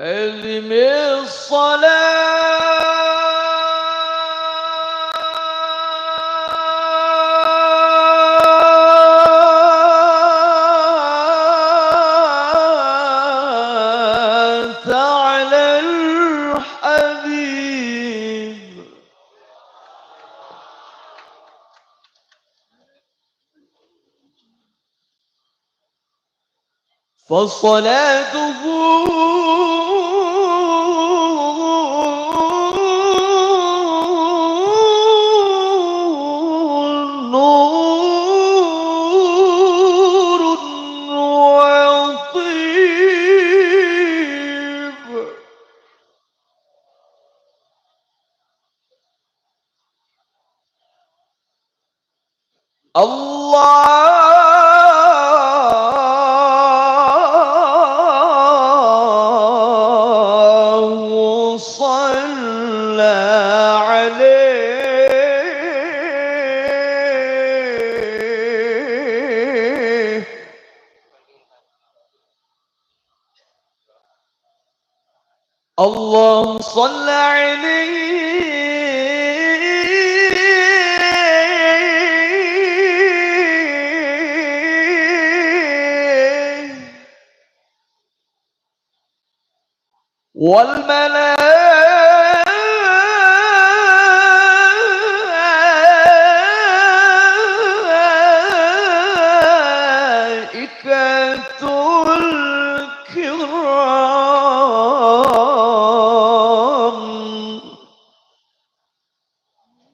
أذم الصلاة على الحبيب فصلاته نور وطيب الله صلى عليه اللهم صل عليه والملائكة الكرام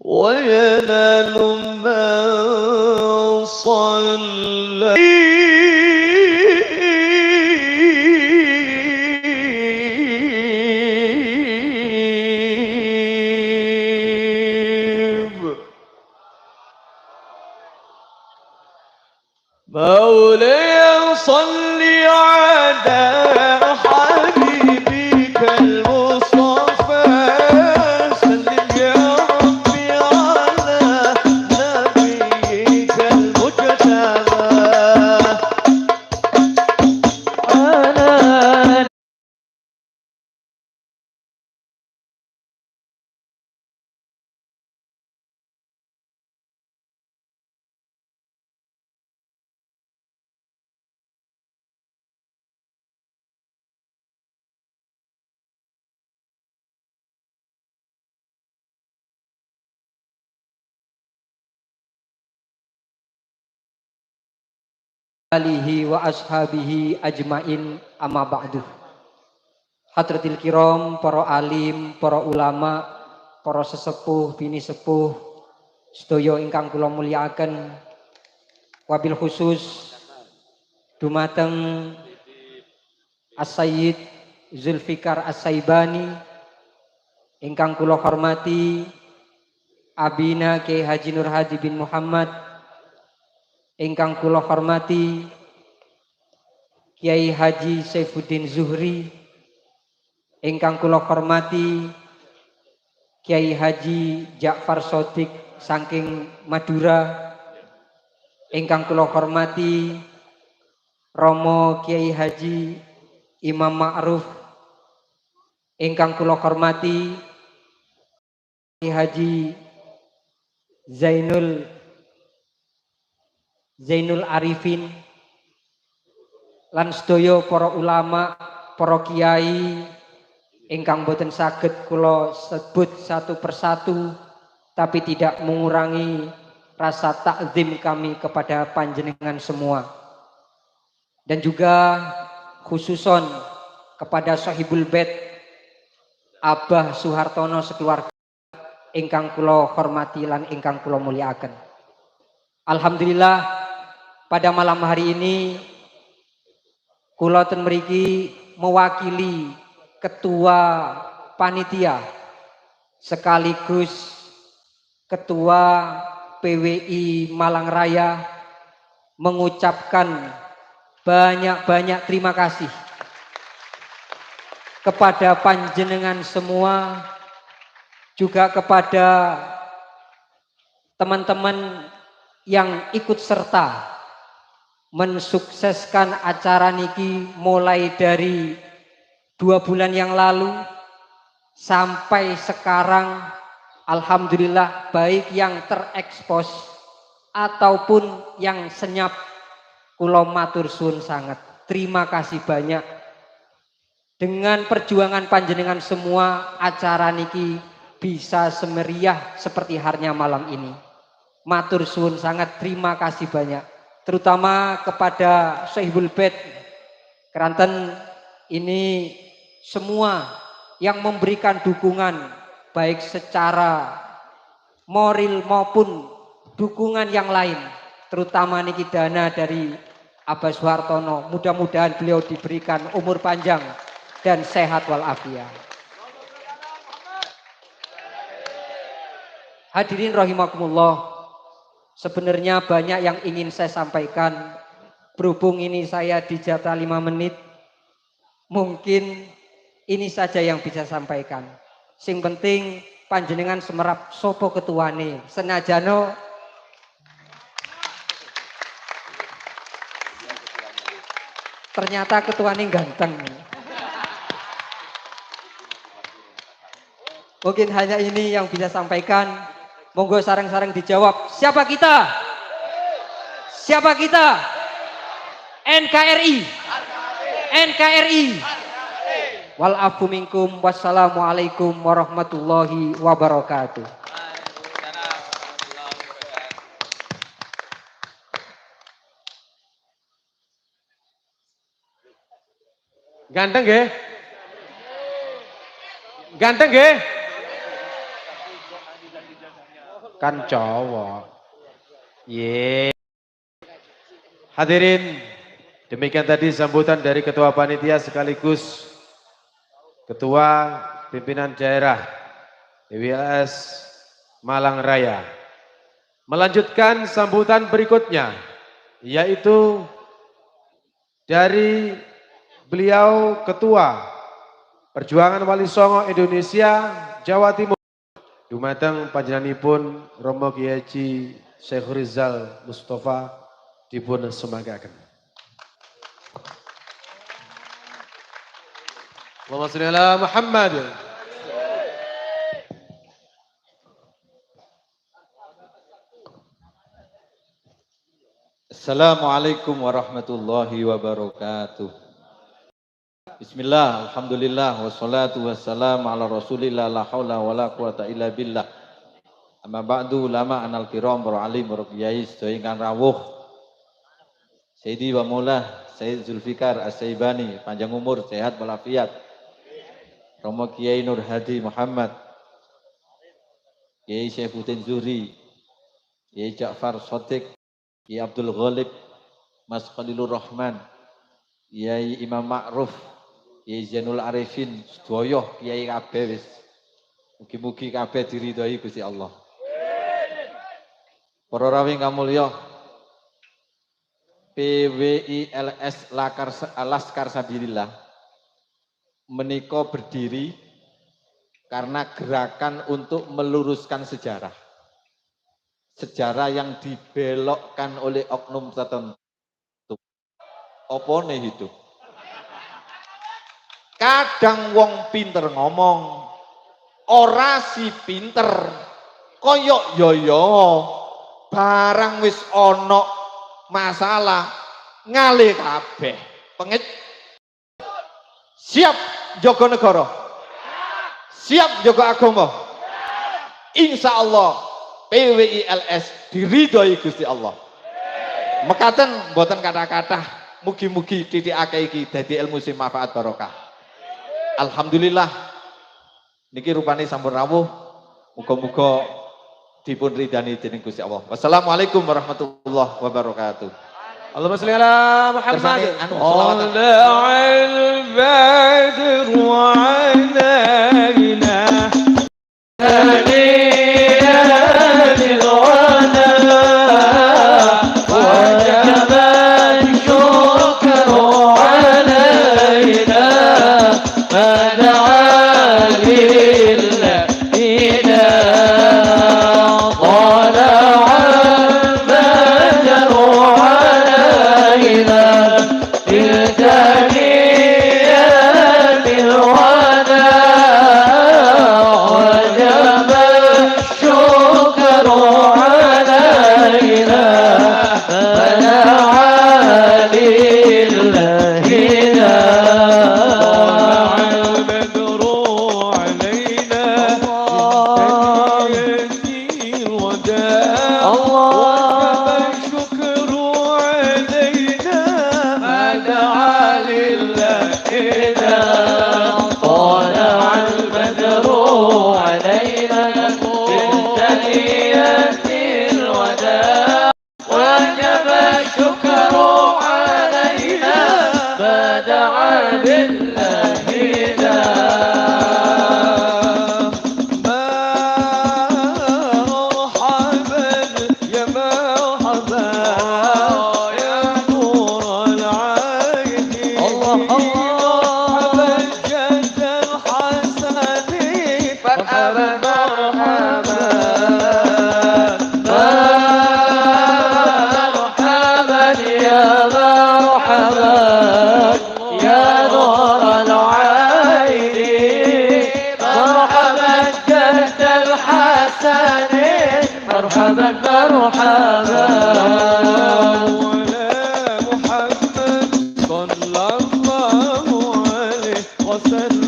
وينال من صلى مولاي صل على حبيبك المصطفى سلم يا ربي على نبيك المجتبى على alihi wa ashabihi ajmain amma ba'du. Hadratil kiram, para alim, para ulama, para sesepuh, bini sepuh, sedaya ingkang kula mulyakaken, wabil khusus dumateng As-Sayyid Zulfikar As-Saibani ingkang kula hormati Abina Kiai Haji Nur Hadi bin Muhammad, ingkang kula hormati Kiai Haji Saifuddin Zuhri, ingkang kula hormati Kiai Haji Ja'far Shodiq saking Madura, ingkang kula hormati Romo Kiai Haji Imam Ma'ruf, ingkang kula hormati Kiai Haji Zainul Arifin, lan sedaya para ulama, para kiai ingkang boten saged kula sebut satu persatu, tapi tidak mengurangi rasa takzim kami kepada panjenengan semua. Dan juga khususon kepada Sahibul Bait Abah Suhartono sekeluarga ingkang kula hormati lan ingkang kula mulyakaken. Alhamdulillah pada malam hari ini kula ten mriki mewakili ketua panitia sekaligus ketua PWI Malang Raya mengucapkan banyak-banyak terima kasih kepada panjenengan semua, juga kepada teman-teman yang ikut serta mensukseskan acara niki mulai dari 2 bulan yang lalu sampai sekarang, alhamdulillah, baik yang terekspos ataupun yang senyap, kula matur suwun sangat. Terima kasih banyak. Dengan perjuangan panjenengan semua, acara niki bisa semeriah seperti harnya malam ini. Matur suwun sangat, terima kasih banyak. Terutama kepada Sahibul Bait Keranten ini, semua yang memberikan dukungan baik secara moral maupun dukungan yang lain, terutama niki dana dari Abah Suhartono. Mudah-mudahan beliau diberikan umur panjang dan sehat walafiat. Hadirin rahimakumullah, sebenarnya banyak yang ingin saya sampaikan. Berhubung ini saya dijatah 5 menit, mungkin ini saja yang bisa sampaikan. Sing penting panjenengan semerap sopo ketuane, senajano ternyata ketuane ganteng. Mungkin hanya ini yang bisa sampaikan. Monggo sareng-sareng dijawab. Siapa kita? Siapa kita? NKRI. NKRI. Wal afu minkum. Wassalamualaikum warahmatullahi wabarakatuh. Ganteng nggih? Ganteng nggih? Kan cowok. Ye. Hadirin, demikian tadi sambutan dari Ketua Panitia sekaligus Ketua Pimpinan Daerah DWLS Malang Raya. Melanjutkan sambutan berikutnya, yaitu dari beliau Ketua Perjuangan Wali Songo Indonesia Jawa Timur, dumateng panjenenganipun Romo Kiai Haji Syekh Rizal Mustafa dipun semagaken. Allahumma shalli ala Muhammad. Assalamualaikum warahmatullahi wabarakatuh. Bismillah, alhamdulillah, wassalatu wassalamu ala rasulillah, la hawla wa la quwata illa billah. Amma ba'du, lama anal kiram, baralim, barokiyai, sedoingkan rawuh Sayyidi wa Maulah Sayyid Zulfikar As-Saibani, panjang umur, sehat walafiat. Romo Kiai Nur Hadi Muhammad, Kiai Syaifuddin Zuhri, Kiai Ja'far Shadiq, Kiai Abdul Ghalib, Mas Khalilur Rahman, Kiai Imam Ma'ruf, Kiai Zainul Arifin, sedoyo Kiai kabeh wis. Mugi-mugi kabeh diridhoi Gusti Allah. Para rawuh kamulya, PWILS Laskar Sabilillah menika berdiri karena gerakan untuk meluruskan sejarah. Sejarah yang dibelokkan oleh oknum tertentu. Opone hidup. Kadang wong pinter ngomong, orasi pinter, koyok yoyo, barang wis ono masalah ngalih kabeh. Pengit. Siap jaga negara. Siap jaga agama. Insya Allah PWILS diridhoi Gusti Allah. Mekaten mboten kata-kata, mugi-mugi titikake iki dadi ilmu sing manfaat barokah. Alhamdulillah niki rupane sampun rawuh. Muga-muga dipun ridani dening Gusti Allah. Wassalamualaikum warahmatullahi wabarakatuh. Allahumma shalli ala Muhammad. Tala'al badru alaina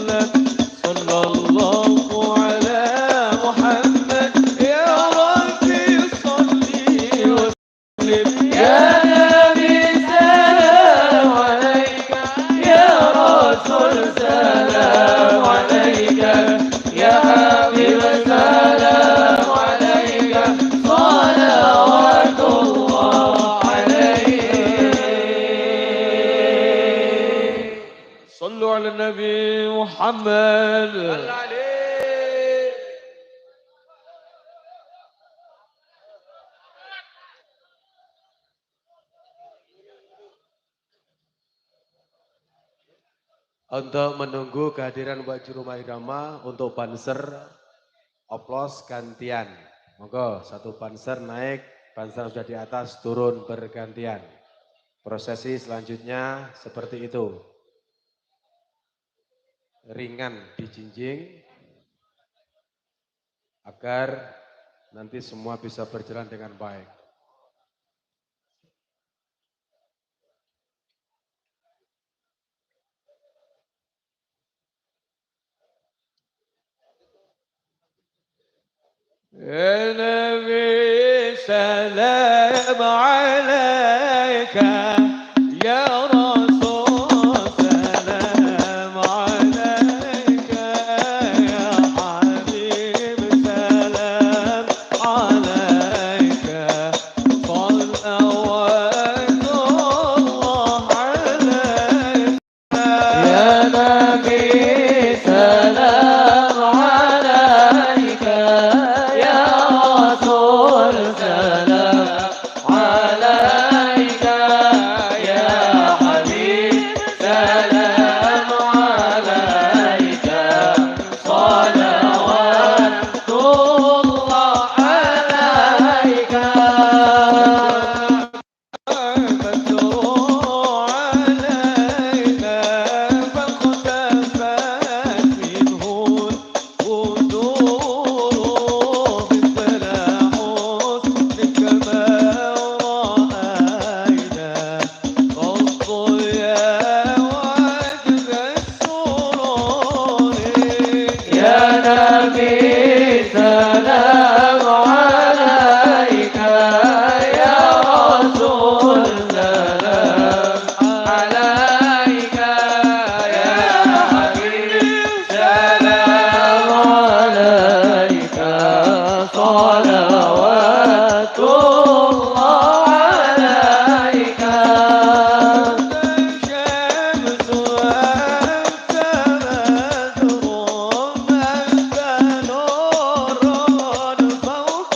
الصلاة صلى الله على محمد يا ربي صلي وسلم يا نبي سلام عليك يا رسول سلام عليك يا حبيب سلام عليك صلوات الله عليك صلوا على النبي محمد Untuk menunggu kehadiran Mbak Jurumah Irama untuk banser oplos gantian. Monggo satu banser naik, banser sudah di atas turun bergantian. Prosesi selanjutnya seperti itu. Ringan dijinjing agar nanti semua bisa berjalan dengan baik. يا نبي سلام عليك يا رسول سلام عليك يا حبيب سلام عليك صلوات الله عليك يا نبي سلام عليك يا رسول سلام عليك يا حبيب سلام عليك صلوات الله عليك سلام عليك يا رسول سلام عليك يا حبيب سلام عليك صلوات الله عليك الشمس وأنت بدر أنت نور فوق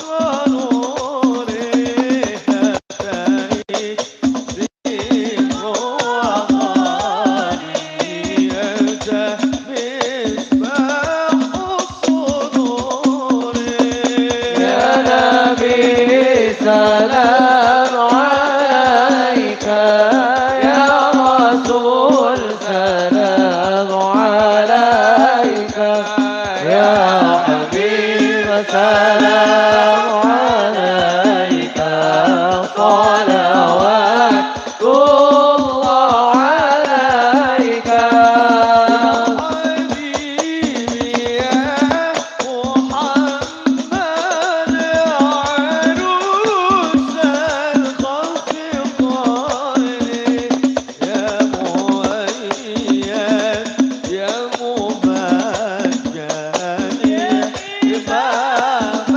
نوره تأتي وغالي أنت مصباح الصدور يا نبي سلام عليك يا رسول سلام عليك يا حبيب سلام عليك صلوات الله عليك حبيبي يا محمد عروس الخلق الطاهر يا مؤيد يا ممجد إمام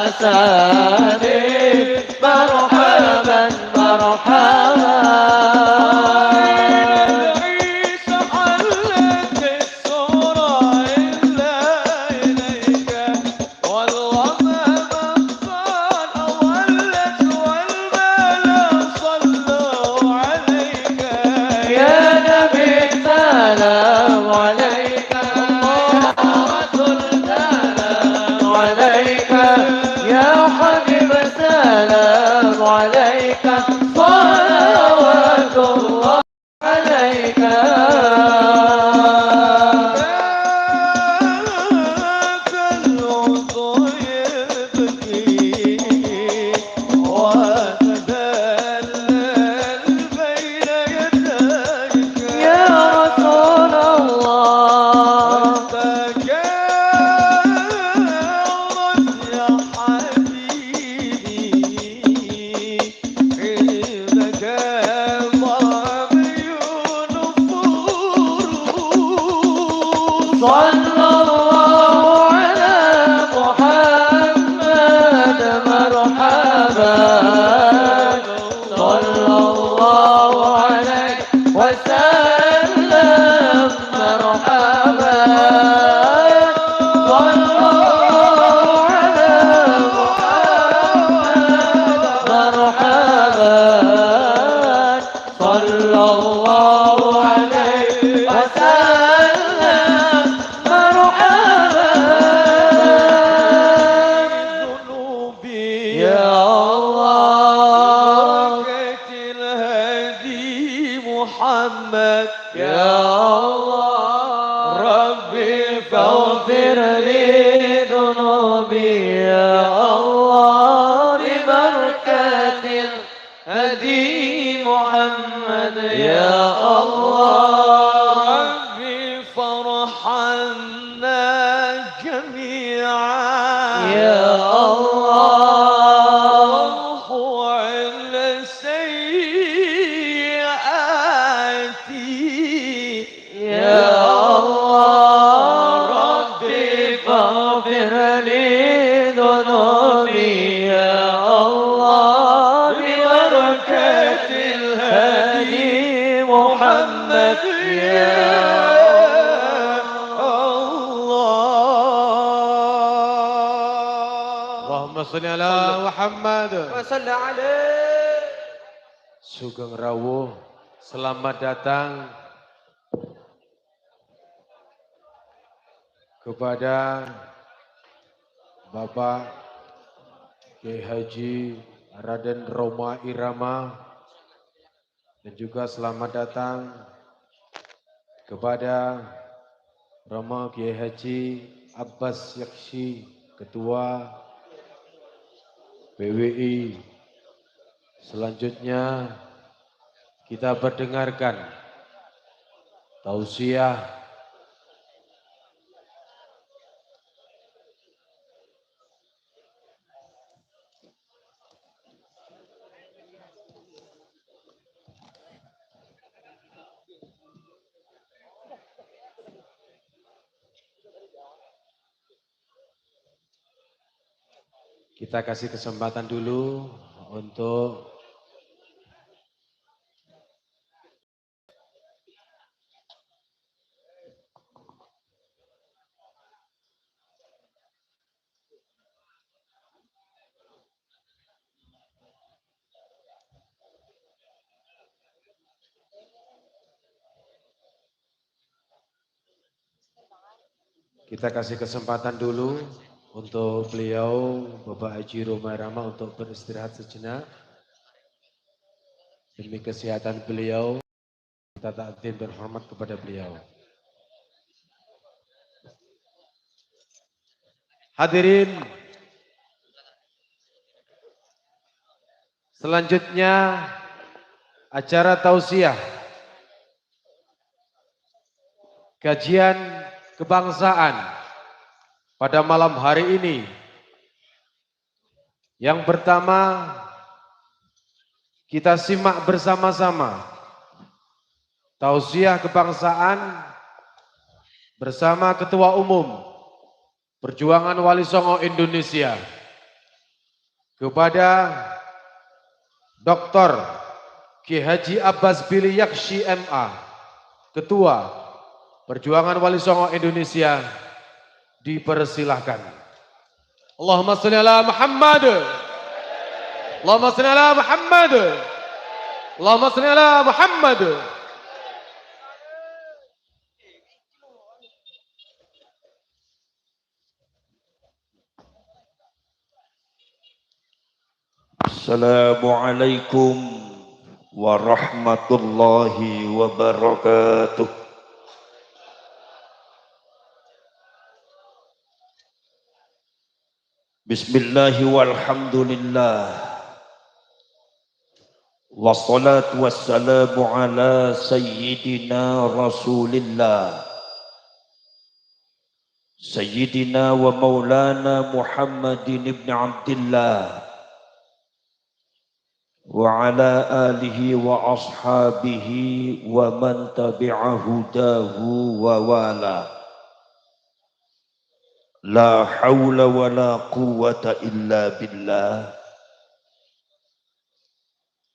سالم مرحبا مرحبا عيسى حلت الصورة إلا إليك والله ما بطال ولت والملا صلوا عليك يا نبي سلام عليك عليك يا حبيب سلام عليك صلوات الله عليك العضو يبكي وتذلل بين يديك يا رسول الله صلى الله على محمد مرحبا صلى الله عليه وسلم مرحبا صلى الله على محمد مرحبا صلى الله عليه وسلم مرحبا ذنوبي يا الله بركة الهدي محمد يا الله ربي فاغفر لي ذنوبي يا الله ببركة الهدي محمد يا الله ربي فرحنا جميعا يا الله وعل سيئاتي يا الله ربي فاغفر لي ذنوبي يا الله ببركة الهادي محمد يا Allahumma sholli ala Muhammad. Wasalli alaihi. Sugeng rawuh, selamat datang kepada Bapak Kiai Haji Raden Roma Irama dan juga selamat datang kepada Roma Kiai Haji Abbas Yaksi, Ketua PWI. Selanjutnya kita berdengarkan tausiah kita kasih kesempatan dulu untuk untuk beliau Bapak Haji Roma Irama untuk beristirahat sejenak. Demi kesehatan beliau, kita takdim berhormat kepada beliau. Hadirin, selanjutnya acara tausiah kajian kebangsaan pada malam hari ini. Yang pertama, kita simak bersama-sama tausiah kebangsaan bersama Ketua Umum Perjuangan Wali Songo Indonesia, kepada Dr. Ki Haji Abbas Billy Yakshi MA, Ketua Perjuangan Wali Songo Indonesia, dipersilahkan. Allahumma sholli ala Muhammad. Allahumma sholli ala Muhammad. Allahumma sholli ala Muhammad. Assalamualaikum warahmatullahi wabarakatuh. Bismillahi walhamdulillah. Wassalatu wassalamu ala sayyidina Rasulillah. Sayyidina wa maulana Muhammadin ibn Abdillah. Wa ala alihi wa ashabihi wa man tabi'a hudahu wa wala. La hawla wa la quwwata illa billah.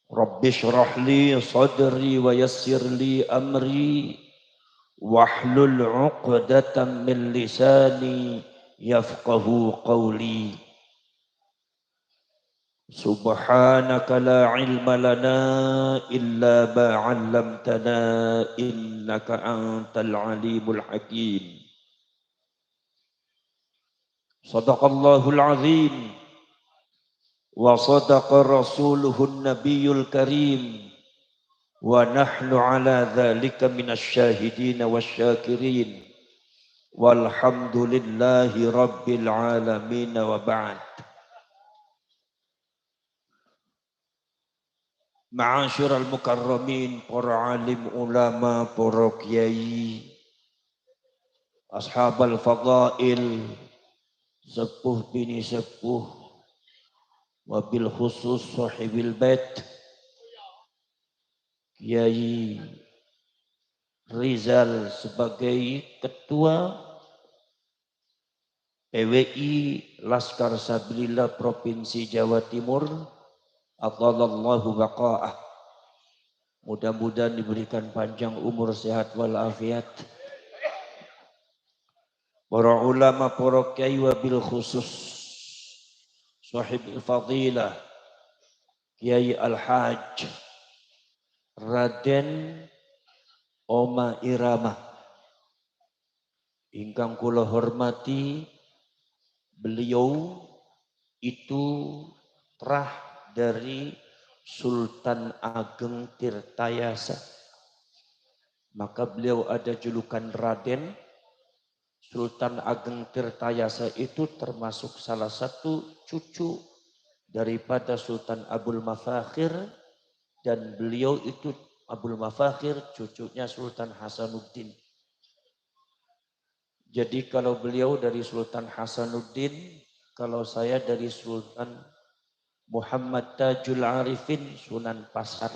Rabbi shrah li sadri wa yassir li amri wahlul 'uqdatam min lisani yafqahu qawli. Subhanaka la ilma lana illa ma 'allamtana innaka antal alimul hakim. Sadaqallahul azim wa sadaqa rasuluhun nabiyul karim wa nahnu ala dhalika minasy syahidin wasyakirin walhamdulillahi rabbil alamin wa ba'd. Ma'asyiral mukarramin, para alim ulama, para kiai, ashabal fadail, sepuh bini sepuh, wabil khusus sahibil bait, Kiai Rizal sebagai ketua PWI Laskar Sabilillah Provinsi Jawa Timur, Athalallahu baqa'ah. Mudah-mudahan diberikan panjang umur, sehat walafiat. Para ulama, para kiai, wabil khusus sahibul fadilah Kiai Al-Hajj Raden Oma Irama ingkang kula hormati. Beliau itu terah dari Sultan Ageng Tirtayasa. Maka beliau ada julukan Raden. Sultan Ageng Tirtayasa itu termasuk salah satu cucu daripada Sultan Abul Mafakhir, dan beliau itu Abul Mafakhir cucunya Sultan Hasanuddin. Jadi kalau beliau dari Sultan Hasanuddin, kalau saya dari Sultan Muhammad Tajul Arifin Sunan Pasar.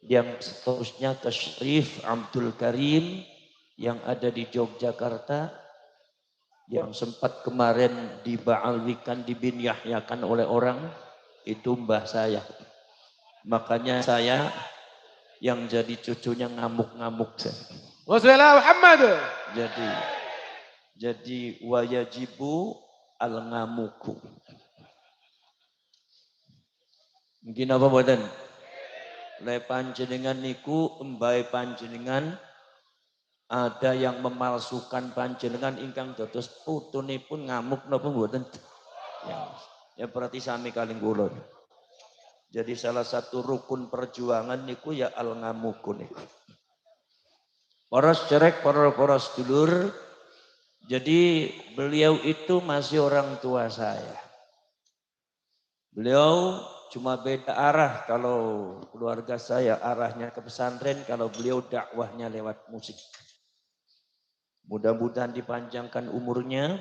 Yang seterusnya ke Syarif Abdul Karim yang ada di Yogyakarta, yang sempat kemarin diba'alwikan, dibinyahyakan oleh orang, itu mbah saya. Makanya saya yang jadi cucunya ngamuk-ngamuk. Wassalamualaikum Muhammad. Jadi wayajibu al-ngamuku. Mungkin apa badan? Le panjenengan niku embai panjenengan ada yang memalsukan panjenengan ingkang dados putunipun ngamuk napa mboten? Ya berarti sami kaling kula. Jadi salah satu rukun perjuangan niku ya al ngamuku niku. Para cerek, para sedulur. Jadi beliau itu masih orang tua saya. Beliau cuma beda arah, kalau keluarga saya arahnya ke pesantren, kalau beliau dakwahnya lewat musik. Mudah-mudahan dipanjangkan umurnya.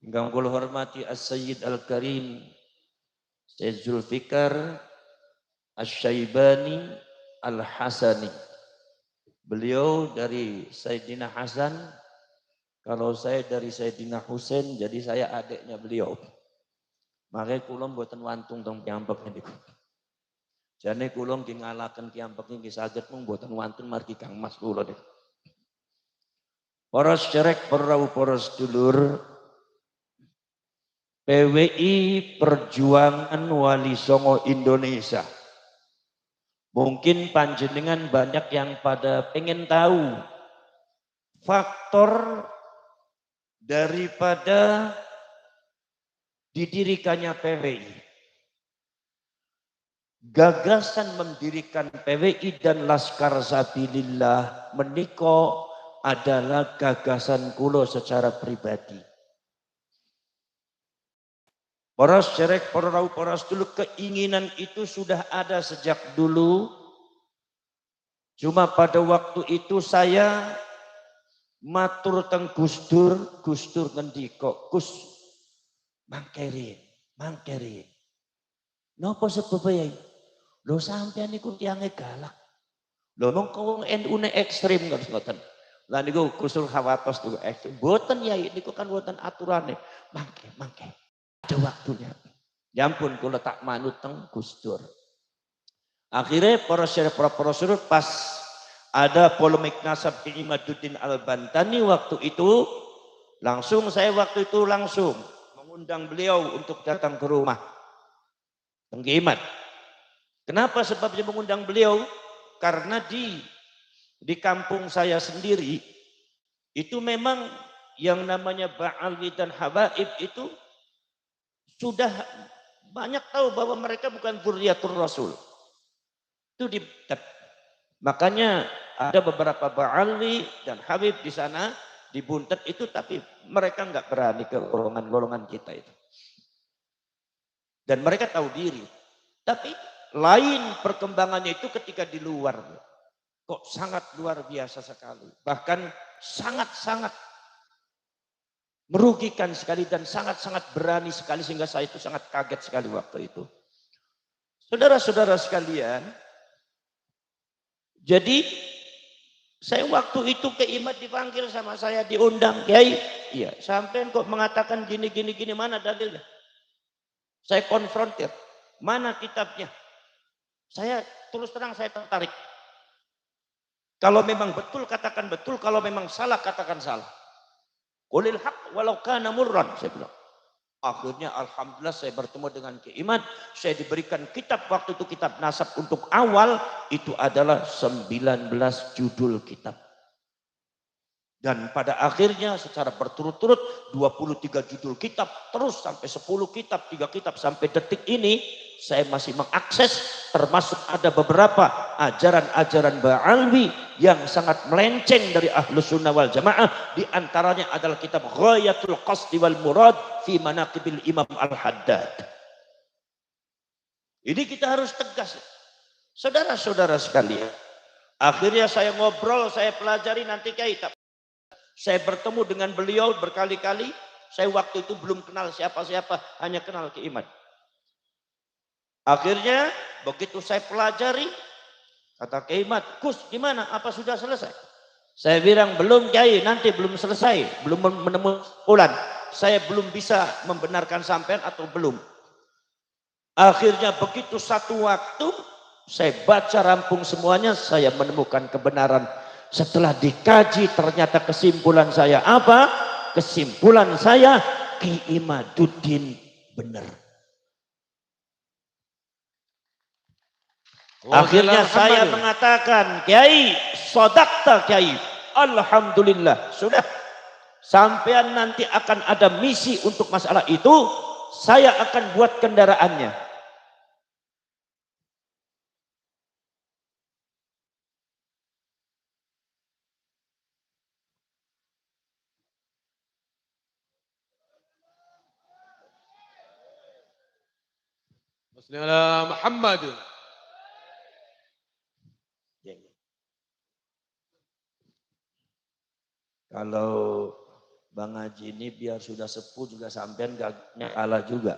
Yang kula hormati As-Sayyid Al-Karim Sayyid Zulfikar Asy-Syaibani Al-Hasani. Beliau dari Sayyidina Hasan Kalau saya dari Sayyidina Husain, jadi saya adiknya beliau. Makanya kulon buatan wantung tong piambak niku. Jane kulon ki ngalaken piambak niki saged mung buatan wantun margi Kang Mas kula niku. Poros cerek perau poros dulur. PWI Perjuangan Wali Songo Indonesia. Mungkin panjenengan banyak yang pada pengen tahu faktor daripada didirikannya PWI. Gagasan mendirikan PWI dan Laskar Sabilillah meniko adalah gagasan kulo secara pribadi. Poros cerek, poros dulu, keinginan itu sudah ada sejak dulu. Cuma pada waktu itu saya matur teng Gusdur ngendiko, Gus mangkerin. Napa sebab ya? Lho sampean niku tiange galak. Lho mong kawong NU ne ekstrim ngoten. Lah niku Gusdur Hawatos niku ekstrim. Mboten ya niku kan mboten aturane. Mangke. Ada waktunya. Ya ampun kula tak manut teng Gusdur. Akhirnya poros pas ada polemik nasab Imaduddin Al-Bantani waktu itu saya langsung mengundang beliau untuk datang ke rumah Tenggimat. Kenapa sebabnya mengundang beliau? Karena di kampung saya sendiri itu memang yang namanya Ba'alwi dan Habaib itu sudah banyak tahu bahwa mereka bukan dzurriyyatur Rasul. Itu makanya ada beberapa Ba'alwi dan Habib di sana di Buntet itu, tapi mereka nggak berani ke golongan-golongan kita itu. Dan mereka tahu diri. Tapi lain perkembangannya itu ketika di luar. Kok sangat luar biasa sekali. Bahkan sangat-sangat merugikan sekali dan sangat-sangat berani sekali sehingga saya itu sangat kaget sekali waktu itu. Saudara-saudara sekalian, jadi saya waktu itu ke Imat dipanggil sama saya, diundang, Kiai, iya, sampean kok mengatakan gini mana dalilnya? Saya konfrontir, mana kitabnya? Saya terus terang saya tertarik. Kalau memang betul katakan betul, kalau memang salah katakan salah. Qulil haq walau kana murran, saya bilang. Akhirnya alhamdulillah saya bertemu dengan Kiai Imat, saya diberikan kitab waktu itu, kitab nasab untuk awal itu adalah 19 judul kitab. Dan pada akhirnya secara berturut-turut 23 judul kitab terus sampai 10 kitab, 3 kitab sampai detik ini saya masih mengakses, termasuk ada beberapa ajaran-ajaran Ba'alwi yang sangat melenceng dari Ahlus Sunnah wal Jamaah. Di antaranya adalah kitab Ghayatul Qasdi wal Murad fi Manaqibil Imam Al-Haddad. Ini kita harus tegas. Saudara-saudara sekalian, akhirnya saya ngobrol, saya pelajari nanti Kiai. Saya bertemu dengan beliau berkali-kali. Saya waktu itu belum kenal siapa-siapa, hanya kenal Kiai Imat. Akhirnya begitu saya pelajari, kata Kiai Imat, Gus gimana? Apa sudah selesai? Saya bilang belum Kiai, nanti belum selesai, belum menemukan kesimpulan. Saya belum bisa membenarkan sampean atau belum. Akhirnya begitu satu waktu saya baca rampung semuanya, saya menemukan kebenaran. Setelah dikaji ternyata kesimpulan saya apa? Kesimpulan saya Kiai Imaduddin benar. Akhirnya saya mengatakan, Kiai, sodakta Kiai. Alhamdulillah, sudah. Sampean nanti akan ada misi untuk masalah itu, saya akan buat kendaraannya. Bismillah Muhammad. Kalau Bang Haji ini biar sudah sepuh juga sampean gagahnya kalah juga.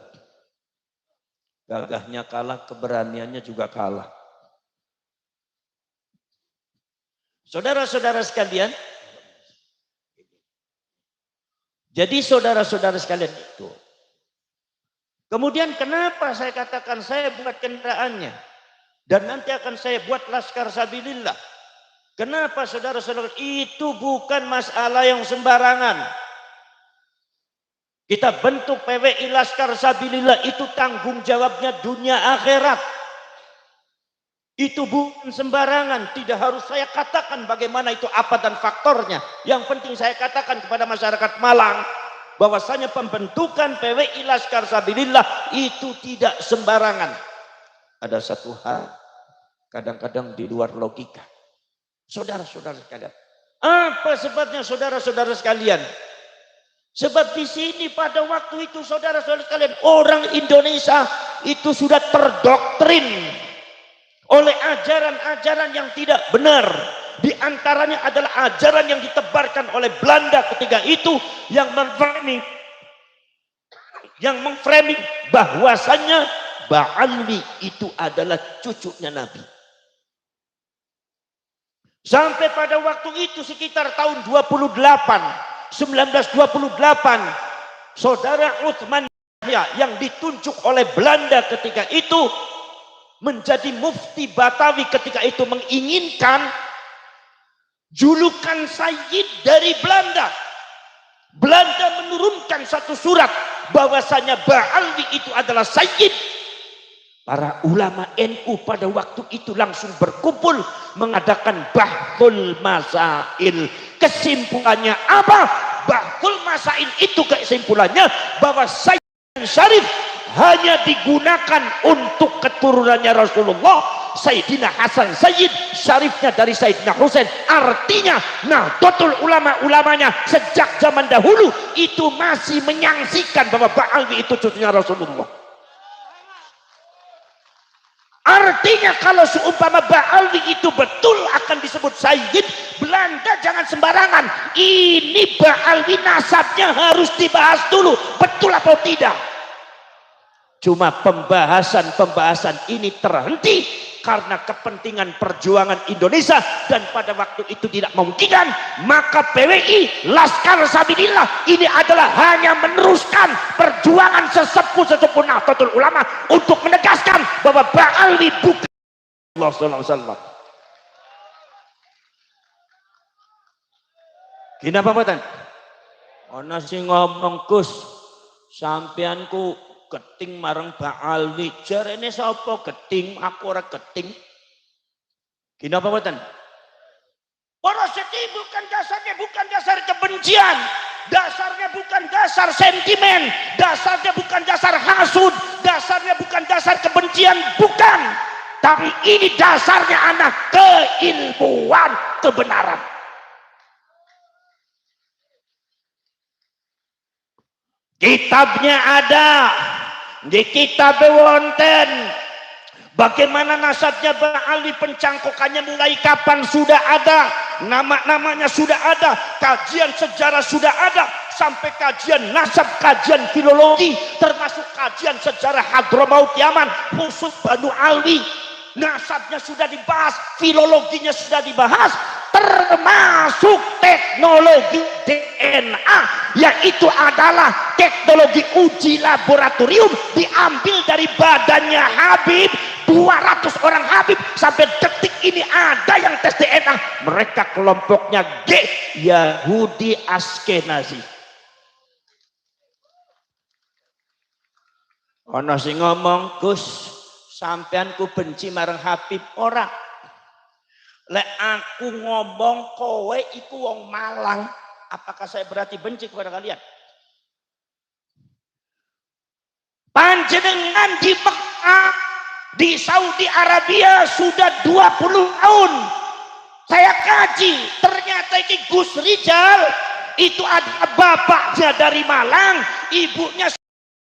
Gagahnya kalah, keberaniannya juga kalah. Saudara-saudara sekalian, Jadi saudara-saudara sekalian itu. Kemudian kenapa saya katakan saya buat kendaraannya. Dan nanti akan saya buat laskar sabilillah. Kenapa saudara-saudara? Itu bukan masalah yang sembarangan. Kita bentuk PWI Laskar Sabilillah itu tanggung jawabnya dunia akhirat. Itu bukan sembarangan. Tidak harus saya katakan bagaimana itu apa dan faktornya. Yang penting saya katakan kepada masyarakat Malang. Bahwasanya pembentukan PWI Laskar Sabilillah itu tidak sembarangan. Ada satu hal kadang-kadang di luar logika. Saudara-saudara sekalian. Apa sebabnya saudara-saudara sekalian? Sebab di sini pada waktu itu saudara-saudara sekalian orang Indonesia itu sudah terdoktrin oleh ajaran-ajaran yang tidak benar. Di antaranya adalah ajaran yang ditebarkan oleh Belanda ketika itu yang memframing bahwasannya Ba'alwi itu adalah cucunya Nabi. Sampai pada waktu itu sekitar tahun 1928 saudara Utsman yang ditunjuk oleh Belanda ketika itu menjadi mufti Batawi ketika itu menginginkan julukan Sayyid dari Belanda. Belanda menurunkan satu surat bahwasanya Ba'alwi itu adalah Sayyid. Para ulama NU pada waktu itu langsung berkumpul mengadakan bahthul masail. Kesimpulannya apa? Bahthul masail itu kesimpulannya bahwa Sayyid Syarif hanya digunakan untuk keturunannya Rasulullah. Sayyidina Hasan Sayyid, Syarifnya dari Sayyidina Husain. Artinya Nahdlatul ulama-ulamanya sejak zaman dahulu itu masih menyaksikan bahwa Ba'alwi itu cucunya Rasulullah. Artinya kalau seumpama Ba'alwi itu betul akan disebut Sayyid, Belanda jangan sembarangan. Ini Ba'alwi nasabnya harus dibahas dulu. Betul atau tidak? Cuma pembahasan ini terhenti karena kepentingan perjuangan Indonesia dan pada waktu itu tidak memungkinkan. Maka PWI Laskar Sabilillah ini adalah hanya meneruskan perjuangan sesepuh Nahdlatul Ulama untuk menegaskan bahwa Ba'alwi bukan Allah sallallahu alaihi wasallam. Kenapa mboten? Ana sing ngomong Gus, sampeanku geting marang Ba'alwi. Jarene sapa geting? Aku ora geting. Kenapa mboten? Porosity bukan dasar kebencian. Dasarnya bukan dasar sentimen. Dasarnya bukan dasar hasud. Dasarnya bukan dasar kebencian. Bukan. Tapi ini dasarnya anak keilmuan kebenaran. Kitabnya ada. Di kitab wonten bagaimana nasabnya Ba'alwi, pencangkokannya mulai kapan sudah ada, nama-namanya sudah ada, kajian sejarah sudah ada, sampai kajian nasab, kajian filologi, termasuk kajian sejarah Hadramaut Yaman, khusus Banu Alwi. Nasabnya sudah dibahas, filologinya sudah dibahas, termasuk teknologi DNA, yaitu adalah teknologi uji laboratorium diambil dari badannya Habib. 200 orang Habib sampai detik ini ada yang tes DNA. Mereka kelompoknya G, Yahudi Askenazi. Ono sing ngomong, Gus, sampeanku benci marang Habib. Ora. Lek aku ngomong kowe iku wong Malang, apakah saya berarti benci kepada kalian? Panjenengan di Mekah, di Saudi Arabia sudah 20 tahun. Saya kaji, ternyata ini Gus Rijal itu ada bapaknya dari Malang, ibunya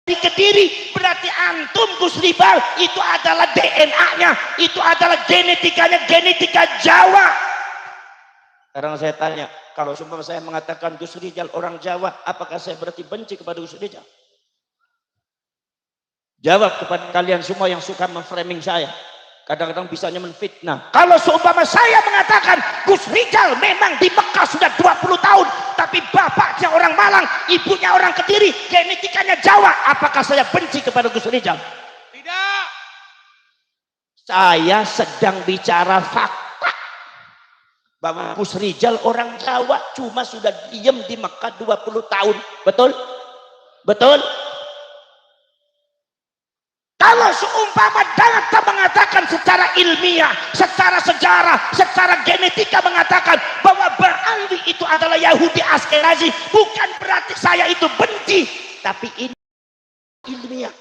di Kediri. Berarti antum Gus Rijal itu adalah DNA-nya, itu adalah genetikanya, genetika Jawa. Sekarang saya tanya, kalau sumpah saya mengatakan Gus Rijal orang Jawa, apakah saya berarti benci kepada Gus Rijal? Jawab kepada kalian semua yang suka memframing saya. Kadang-kadang bisanya menfitnah. Kalau seumpama saya mengatakan Gus Rizal memang di Mekah sudah 20 tahun, tapi bapaknya orang Malang, ibunya orang Kediri, genetikanya Jawa, apakah saya benci kepada Gus Rizal? Tidak. Saya sedang bicara fakta bahwa Gus Rizal orang Jawa, cuma sudah diam di Mekah 20 tahun. Betul? Betul? Kalau seumpama data mengatakan secara ilmiah, secara sejarah, secara genetika mengatakan bahwa Ba'alwi itu adalah Yahudi Ashkenazi, bukan berarti saya itu benci, tapi ini ilmiah.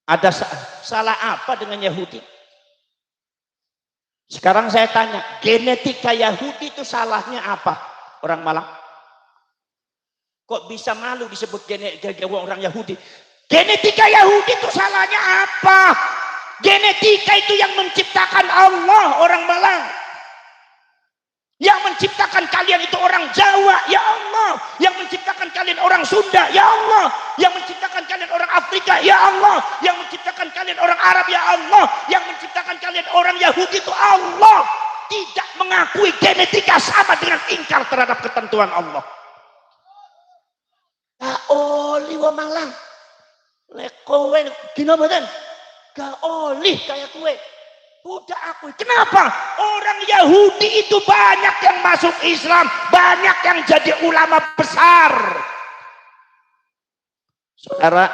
Ada salah apa dengan Yahudi? Sekarang saya tanya, genetika Yahudi itu salahnya apa? Orang Malang? Kok bisa malu disebut genetika orang Yahudi? Genetika Yahudi itu salahnya apa? Genetika itu yang menciptakan Allah, orang Malang. Yang menciptakan kalian itu orang Jawa, ya Allah. Yang menciptakan kalian orang Sunda, ya Allah. Yang menciptakan kalian orang Afrika, ya Allah. Yang menciptakan kalian orang Arab, ya Allah. Yang menciptakan kalian orang Yahudi itu Allah. Tidak mengakui genetika sama dengan ingkar terhadap ketentuan Allah. Oli wa Malang. Lek kowe gino mboten? Gak oleh kayak kowe. Udah akui. Kenapa? Orang Yahudi itu banyak yang masuk Islam, banyak yang jadi ulama besar. Saudara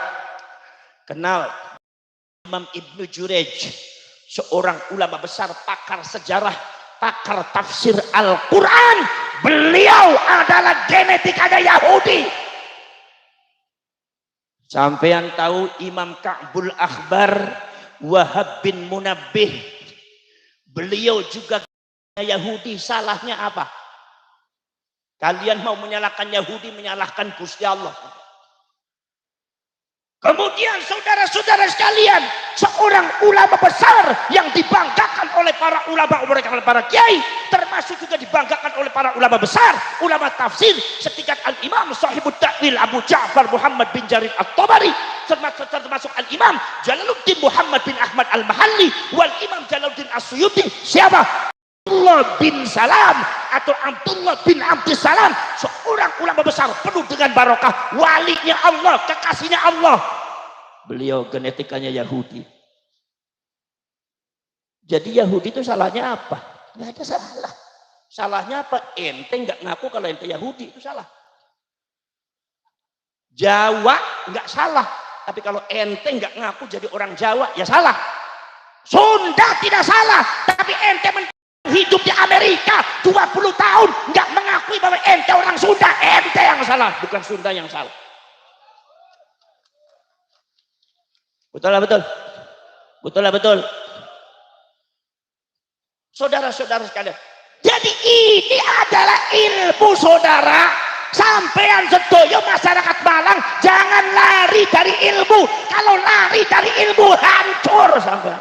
kenal Imam Ibnu Jurayj, seorang ulama besar, pakar sejarah, pakar tafsir Al-Quran. Beliau adalah genetikanya Yahudi. Sampean tahu Imam Ka'bul Akhbar Wahab bin Munabbih, beliau juga Yahudi. Salahnya apa? Kalian mau menyalahkan Yahudi, menyalahkan Gusti Allah. Kemudian saudara-saudara sekalian, seorang ulama besar yang dibanggakan oleh para ulama, oleh para kiai, termasuk juga dibanggakan oleh para ulama besar, ulama tafsir setingkat Al-Imam Sahibut Ta'wil Abu Ja'far Muhammad bin Jarir At-Tabari, termasuk Al-Imam Jalaluddin Muhammad bin Ahmad Al-Mahalli, wal Imam Jalaluddin As-Suyuti. Siapa? Abdullah bin Salam atau Abdullah bin Abdissalam, seorang ulama besar penuh dengan barokah, walinya Allah, kekasihnya Allah. Beliau genetikanya Yahudi. Jadi Yahudi itu salahnya apa? Nggak ada salah. Salahnya apa? Ente nggak ngaku kalau ente Yahudi, itu salah. Jawa nggak salah, tapi kalau ente nggak ngaku jadi orang Jawa, ya salah. Sunda tidak salah, tapi ente hidup di Amerika 20 tahun nggak mengakui bahwa ente orang Sunda, ente yang salah, bukan Sunda yang salah. Betul lah, betul. Betul lah, betul. Saudara-saudara sekalian, jadi ini adalah ilmu, saudara. Sampean sedoyo masyarakat Malang, jangan lari dari ilmu. Kalau lari dari ilmu, hancur sampean.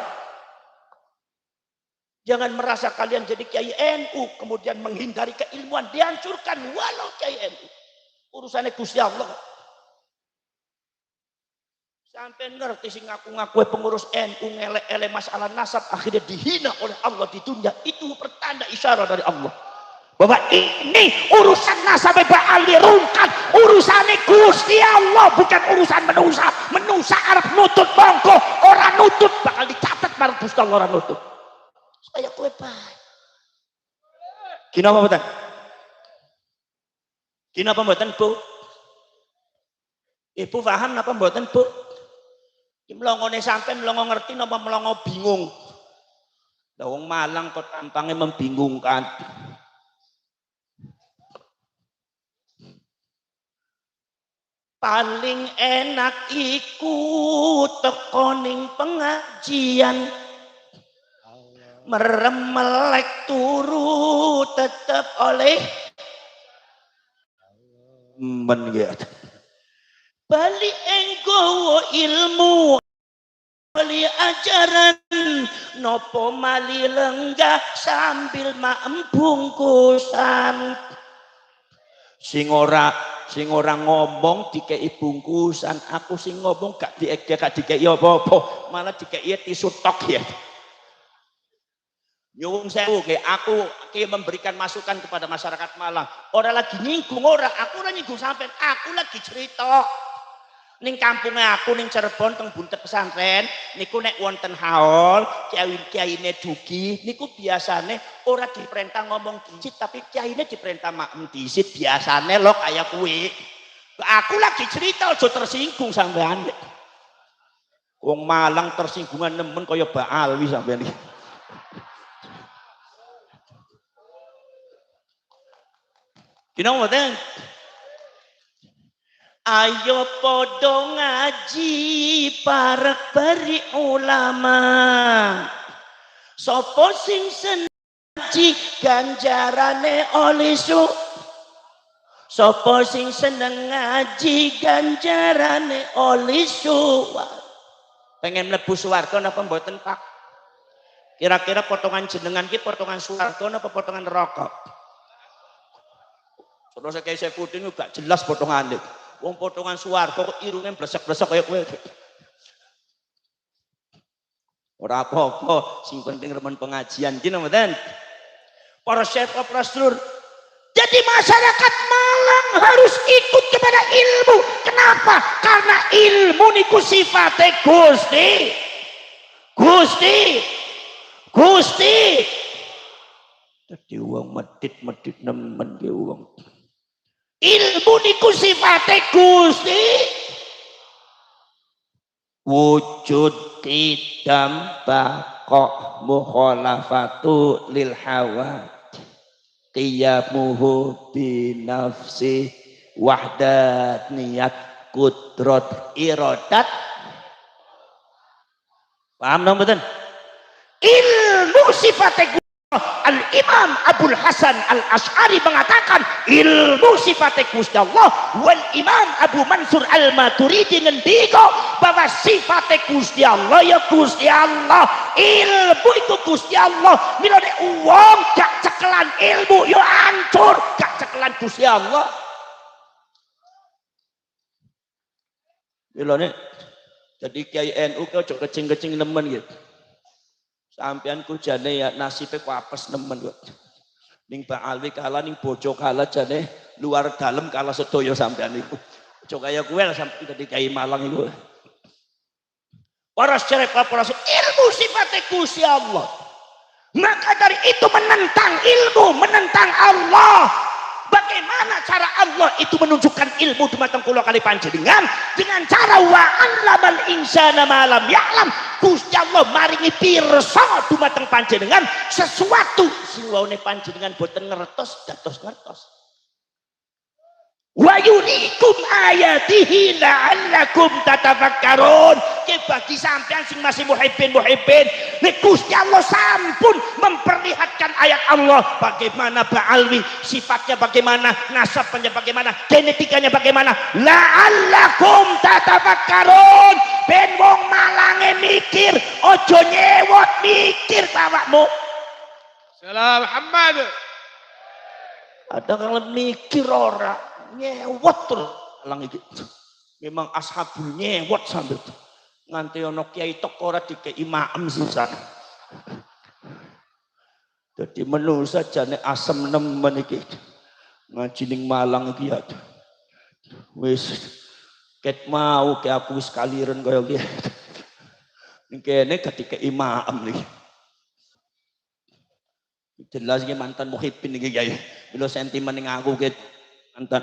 Jangan merasa kalian jadi kiai NU kemudian menghindari keilmuan, dihancurkan walau kiai NU. Urusannya Gusti Allah. Sampai ngerti sih ngaku-ngaku pengurus NU ngelek-elek masalah nasab, akhirnya dihina oleh Allah di dunia. Itu pertanda isyarat dari Allah bahwa ini urusan nasab Ba'al dirungkat, urusannya Gusti Allah, bukan urusan menusa. Menusa arep nutut bongko, orang nutut bakal dicatat marang Gusti Allah, orang nutut. Supaya kowe baik. Kinapa mboten? Kinapa mboten, Bu? Ibu paham napa mboten, Bu? Mlongone sampean mlongo ngerti napa mlongo bingung? Lah wong Malang kok tampangnya membingungkan. Paling enak iku teko ning pengajian, merem melek turu tetep oleh mengiat. Bali enggowo ilmu, bali ajaran, nopo mali lenggah sambil maem bungkusan. Sing ora sing ora ngomong dikei bungkusan, aku sing ngomong gak dikei apa-apa, malah dikei tisu tok ya. Nyuwun sewu ke aku memberikan masukan kepada masyarakat Malang. Ora lagi nyinggung aku ora nyinggung sampean, aku lagi cerita. Ning kampungnya aku ning Cirebon teng buntet pesantren niku nek wonten haul kiai-kiaine dugi niku biasane ora diperintah ngomong disit tapi kiaine diperintah maem disit biasane lho kaya kuwi. Aku lagi cerita aja tersinggung sampean. Wong Malang tersinggungan nemen kaya Mbak Alwi sampean iki. Kina mboten? Ayo podo ngaji para beri ulama. Sopo sing seneng ganjarane oleh su. Sopo sing seneng ngaji ganjarane oleh su. Pengen mlebu swarga napa mboten Pak? Kira-kira potongan jenengan ki potongan swarga napa potongan neraka? Terus kayak saya putih itu gak jelas potongannya. Wong potongan swarga kok irungnya blesek-blesek kayak kowe. Ora apa-apa, sing penting remen pengajian gini mboten. Para syekh, para sedulur. Jadi masyarakat Malang harus ikut kepada ilmu. Kenapa? Karena ilmu niku sifatnya Gusti. Gusti. Gusti. Jadi uang medit-medit nemen ke uang. Ilmu niku sifate Gusti. Wujud qidam baqa mukhalafatu lil hawa qiyamuhu bi nafsi wahdat niyat kudrat iradat. Paham nang mboten? Ilmu sifate Gusti. Al-Imam Abul Hasan Al-Asy'ari mengatakan ilmu sifatnya Gusti Allah. Wal Imam Abu Mansur Al-Maturidi ngendika bahwa sifatnya Gusti Allah ya Gusti Allah. Ilmu itu Gusti Allah. Mila nek wong gak cekelan ilmu ya hancur, gak cekelan Gusti Allah. Mila nek jadi kiai NU kok aja kecing-kecing nemen gitu. Sampean ku jane ya nasibnya ku apes nemen kok. Ning Mbak Alwi kalah, ning bojo kalah jane luar dalem kalah sedaya sampean iku. Aja kaya kowe lah sampeyan dadi kiai Malang iku. Para syekh para ilmu sifatnya Gusti Allah. Maka dari itu menentang ilmu, menentang Allah. Bagaimana cara Allah itu menunjukkan ilmu dumateng kula kali panjenengan dengan cara wa 'allamal insana ma lam ya'lam. Gusti Allah maringi pirsa dumateng panjenengan sesuatu sing waune panjenengan boten ngertos dados ngertos. Wa yurikum ayatihi la'allakum tatafakkarun. Ke bagi sampean sing masih muhibbin nek Gusti Allah sampun memperlihatkan ayat Allah bagaimana Ba'alwi sifatnya bagaimana, nasabnya bagaimana, genetikanya bagaimana, la'allakum tatafakkarun. Ben wong Malange mikir, ojo nyewot mikir awakmu. Salam Muhammad. Ada kang mikir ora nyewot terus lang iki. Memang ashabul nyewot sambil nganti ana kiai tok ora dikei maem sisan. Dadi menungsa jane asem nemen iki. Ngaji ning Malang iki ya. Wis ket mau ke aku wis kaliren kaya iki. Ning kene gak dikei maem iki. Jelas iki mantan muhibbin iki kiai. Bila sentimen ning aku ket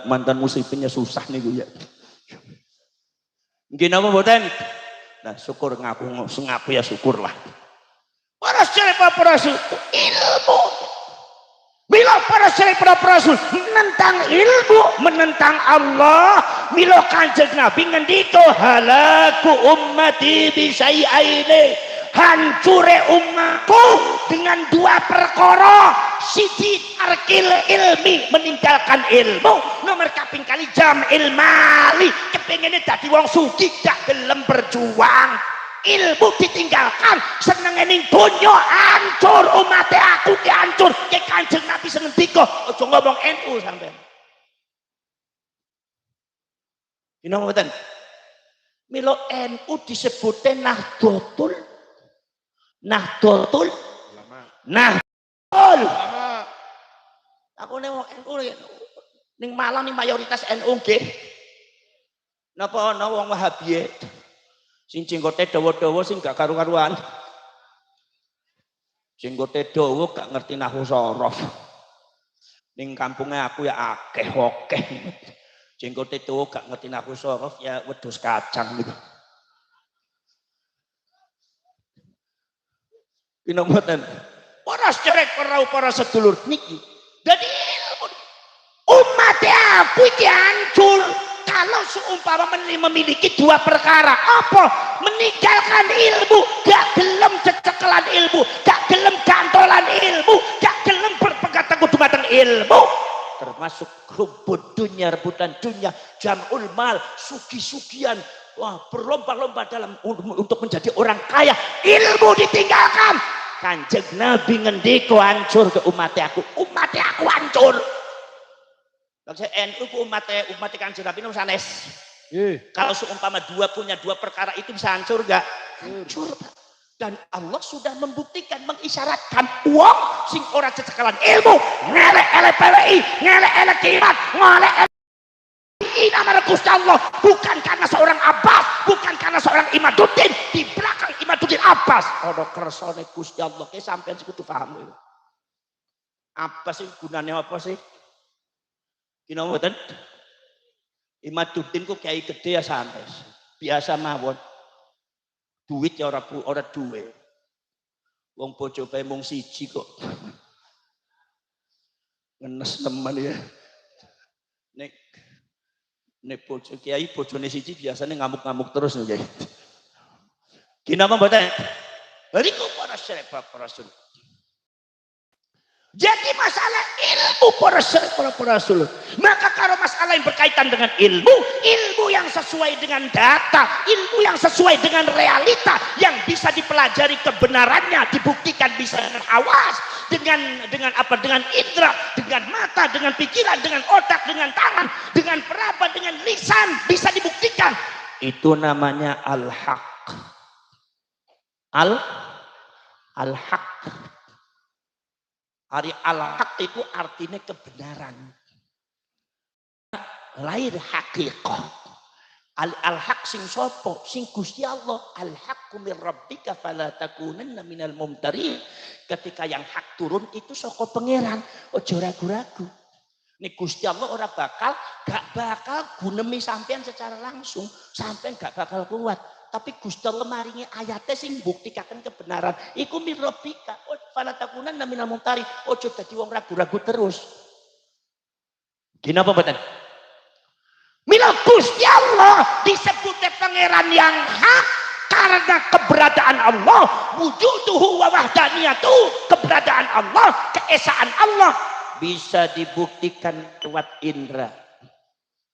mantan musibinnya susah nih gue ya. Mungkin apa mboten? Nah syukur ngaku ya syukur lah. Para syekh para rasul ilmu. Bila para syekh para rasul menentang ilmu, menentang Allah, bila Kanjeng Nabi ngendika halaku ummati bi syai'aini, hancure umatku dengan dua perkara. Siji tarkil ilmi, meninggalkan ilmu. Nomor kaping kali jam ilmali, kepengine dadi wong sugih gak gelem berjuang. Ilmu ditinggalkan, senenge ning donya hancur, umate aku ki hancur. Ke Kanjeng Nabi senendika, aja ngomong NU sampean. Gini mboten. Milo NU disebutnya Nahdlatul. Nahdlatul. Nahdlatul. Aku ning NU ning Malang ning mayoritas NU nggih. Napa ana wong Wahabi sing jenggote dawa-dawa sing gak karu-karuan. Jenggote dawa gak ngerti nahwu sorof. Ning kampungnya aku ya akeh. Jenggote dawa gak ngerti nahwu sorof ya wedhus kacang gitu. Kina mboten. Para sederek para sedulur niki. Dadi umat aku iki hancur kalau seumpama memiliki dua perkara. Apa? Meninggalkan ilmu, gak gelem cecekelan ilmu, gak gelem gantolan ilmu, gak gelem berpegang teguh dumateng ilmu. Termasuk hubud dunia, rebutan dunia, jam'ul mal, sugi-sugian. Wah, berlomba-lomba dalam untuk menjadi orang kaya. Ilmu ditinggalkan. Kanjeng Nabi ngendiko hancur ke umatnya aku hancur. Kalau NU ku umatnya Kanjeng Nabi itu sanes. Kalau seumpama punya dua perkara itu bisa hancur gak? Hancur. Dan Allah sudah membuktikan, mengisyaratkan uang sing ora cecekalan ilmu, ngelek-elek PWI, ngelek-elek kimat, ngelek-elek nama Gusti Allah, bukan karena seorang Abbas, bukan karena seorang Imaduddin, di belakang Imaduddin Abbas ana kersane Gusti Allah. Ki sampean sing kudu paham. Abbas sing gunane apa sih? Kina mboten? Imaduddin ku kiai gede ya santes. Biasa mawon. Duit ya ora duwe. Wong bojo bae mung siji kok. Ngenes temen ya. Nek bojo kiai bojone siji biasanya ngamuk-ngamuk terus nih kiai. Kina mboten? Bariku para syekh para rasul. Jadi masalah ilmu para rasul. Maka kalau masalah yang berkaitan dengan ilmu yang sesuai dengan data, ilmu yang sesuai dengan realita, yang bisa dipelajari kebenarannya, dibuktikan bisa dengan hawas, dengan apa? Dengan indera, dengan mata, dengan pikiran, dengan otak, dengan tangan, dengan peraba, dengan lisan, bisa dibuktikan. Itu namanya al-haq. Al-haq. Al-haq itu artinya kebenaran. Lahir haqiqah. Al-haq sing sopo, sing Gusti Allah. Al-haqqu min rabbika fala takunanna minal mumtarin. Ketika yang hak turun itu saka pangeran, ojo ragu-ragu. Nih Gusti Allah gak bakal gunemi sampean secara langsung, sampean gak bakal kuat. Tapi Gusti Allah maringi ayatnya sing buktikaken kebenaran. Iku min rabbika fala takunanna minal mumtarin. Ojo dadi wong ragu-ragu terus. Gini apa mboten? Mila Gusti Allah disebutnya pangeran yang hak karena keberadaan Allah, wujuduhu wa wahdaniyatu, keberadaan Allah, keesaan Allah bisa dibuktikan lewat indra.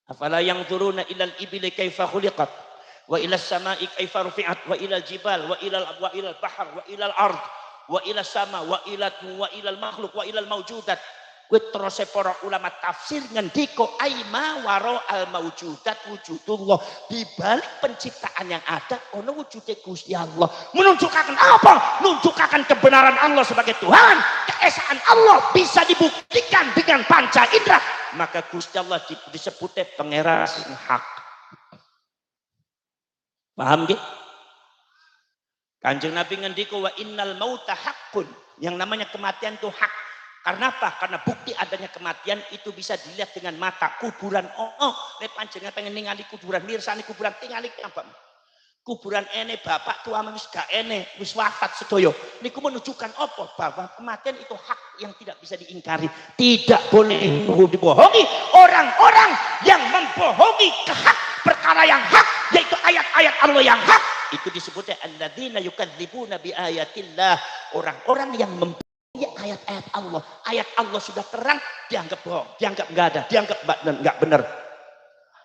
Afala yanzuruna ilal ibili kaifa khuliqat wa ilal sama'i kaifa rufi'at wa ilal jibal wa ilal bahr wa ilal ard wa ilal sama wa ilal makhluk wa ilal mawjudat. Terus para ulama tafsir ngendiko aima waro al maujudat wujudullah, di balik penciptaan yang ada ono wujudnya Gusti Allah. Menunjukkan apa? Menunjukkan kebenaran Allah sebagai Tuhan, keesaan Allah bisa dibuktikan dengan panca indera. Maka Gusti Allah disebutnya pangeran sing hak. Paham nggih? Kanjeng Nabi ngendiko wa innal mauta haqqun, yang namanya kematian itu hak. Karena apa? Karena bukti adanya kematian itu bisa dilihat dengan mata. Kuburan nek panjenengan pengen ningali kuburan, mirsani kuburan tingali apa? Kuburan ene bapak tua wis gak ene, wis wafat sedoyo. Niku menunjukkan apa? Bahwa kematian itu hak yang tidak bisa diingkari. Tidak boleh dibohongi. Orang-orang yang membohongi perkara yang hak, yaitu ayat-ayat Allah yang hak, itu disebutnya alladzina yukadzibuna bi ayatillah. Orang-orang yang ayat-ayat Allah. Ayat Allah sudah terang, dianggap bohong, dianggap enggak ada, dianggap enggak benar.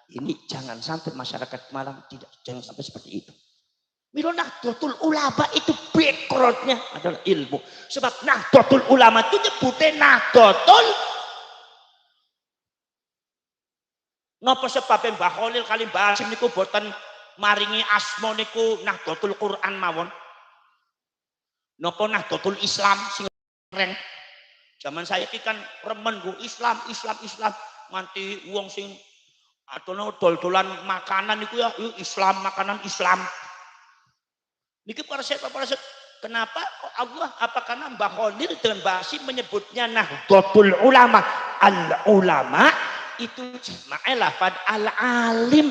Ini jangan sampai masyarakat Malang jangan sampai seperti itu. Mila Nahdlatul Ulama itu backgroundnya adalah ilmu. Sebab Nahdlatul Ulama itu nyebutnya Napa sebabe Mbah Khalil kali Mbah Hasyim niku boten maringi asma niku Nahdlatul Quran mawon? Napa Nahdlatul Islam sing reng? Zaman saya iki kan remen go Islam nganti wong sing atono dol-dolan makanan niku ya Islam, makanan Islam. Niki para syekh, kenapa kok Allah apa karena Mbah Khalil dengan Mbah Hasyim menyebutnya Nahdlatul Ulama? Al ulama itu jamaah lafad al-alim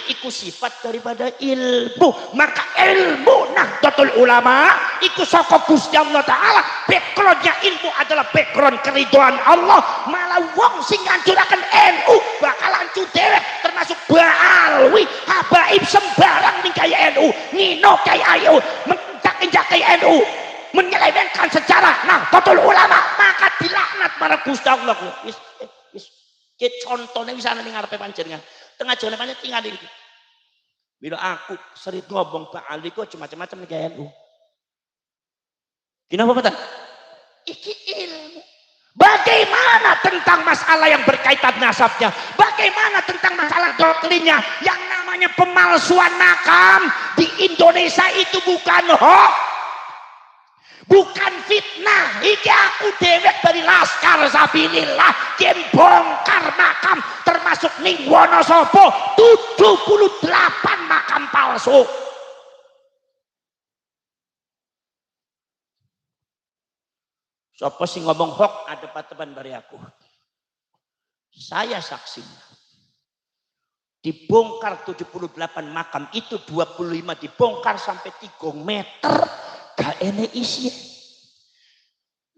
iku sifat daripada ilmu, maka ilmu Nahdlatul Ulama iku saka Gusti Allah Ta'ala. Backgroundnya ilmu adalah background keridhaan Allah. Malah wong sing ngancuraken NU bakal hancur dewek, termasuk Baalwi habaib sembarang ning kaya NU ngino kaya ayu menjaki NU menyelewengkan sejarah Nahdlatul Ulama, maka dilaknat para Gusti Allah. Ki contohnya bisa ning ngarepe panjenengan. Tengah jalan panjenengan tinggal iki. Bila aku sering ngomong Pak Ali kok macam-macam ning NU. Kenapa Pak? Iki ilmu. Bagaimana tentang masalah yang berkaitan nasabnya? Bagaimana tentang masalah doktrinnya? Yang namanya pemalsuan makam di Indonesia itu bukan hoax, bukan fitnah. Iki aku dewek dari Laskar Sabilillah yen bongkar makam termasuk ning Wonosobo 78 makam palsu. Sapa sing ngomong hoax ada teman dari aku. Saya saksinya. Dibongkar 78 makam itu 25 dibongkar sampai 3 meter. Gak enek isi.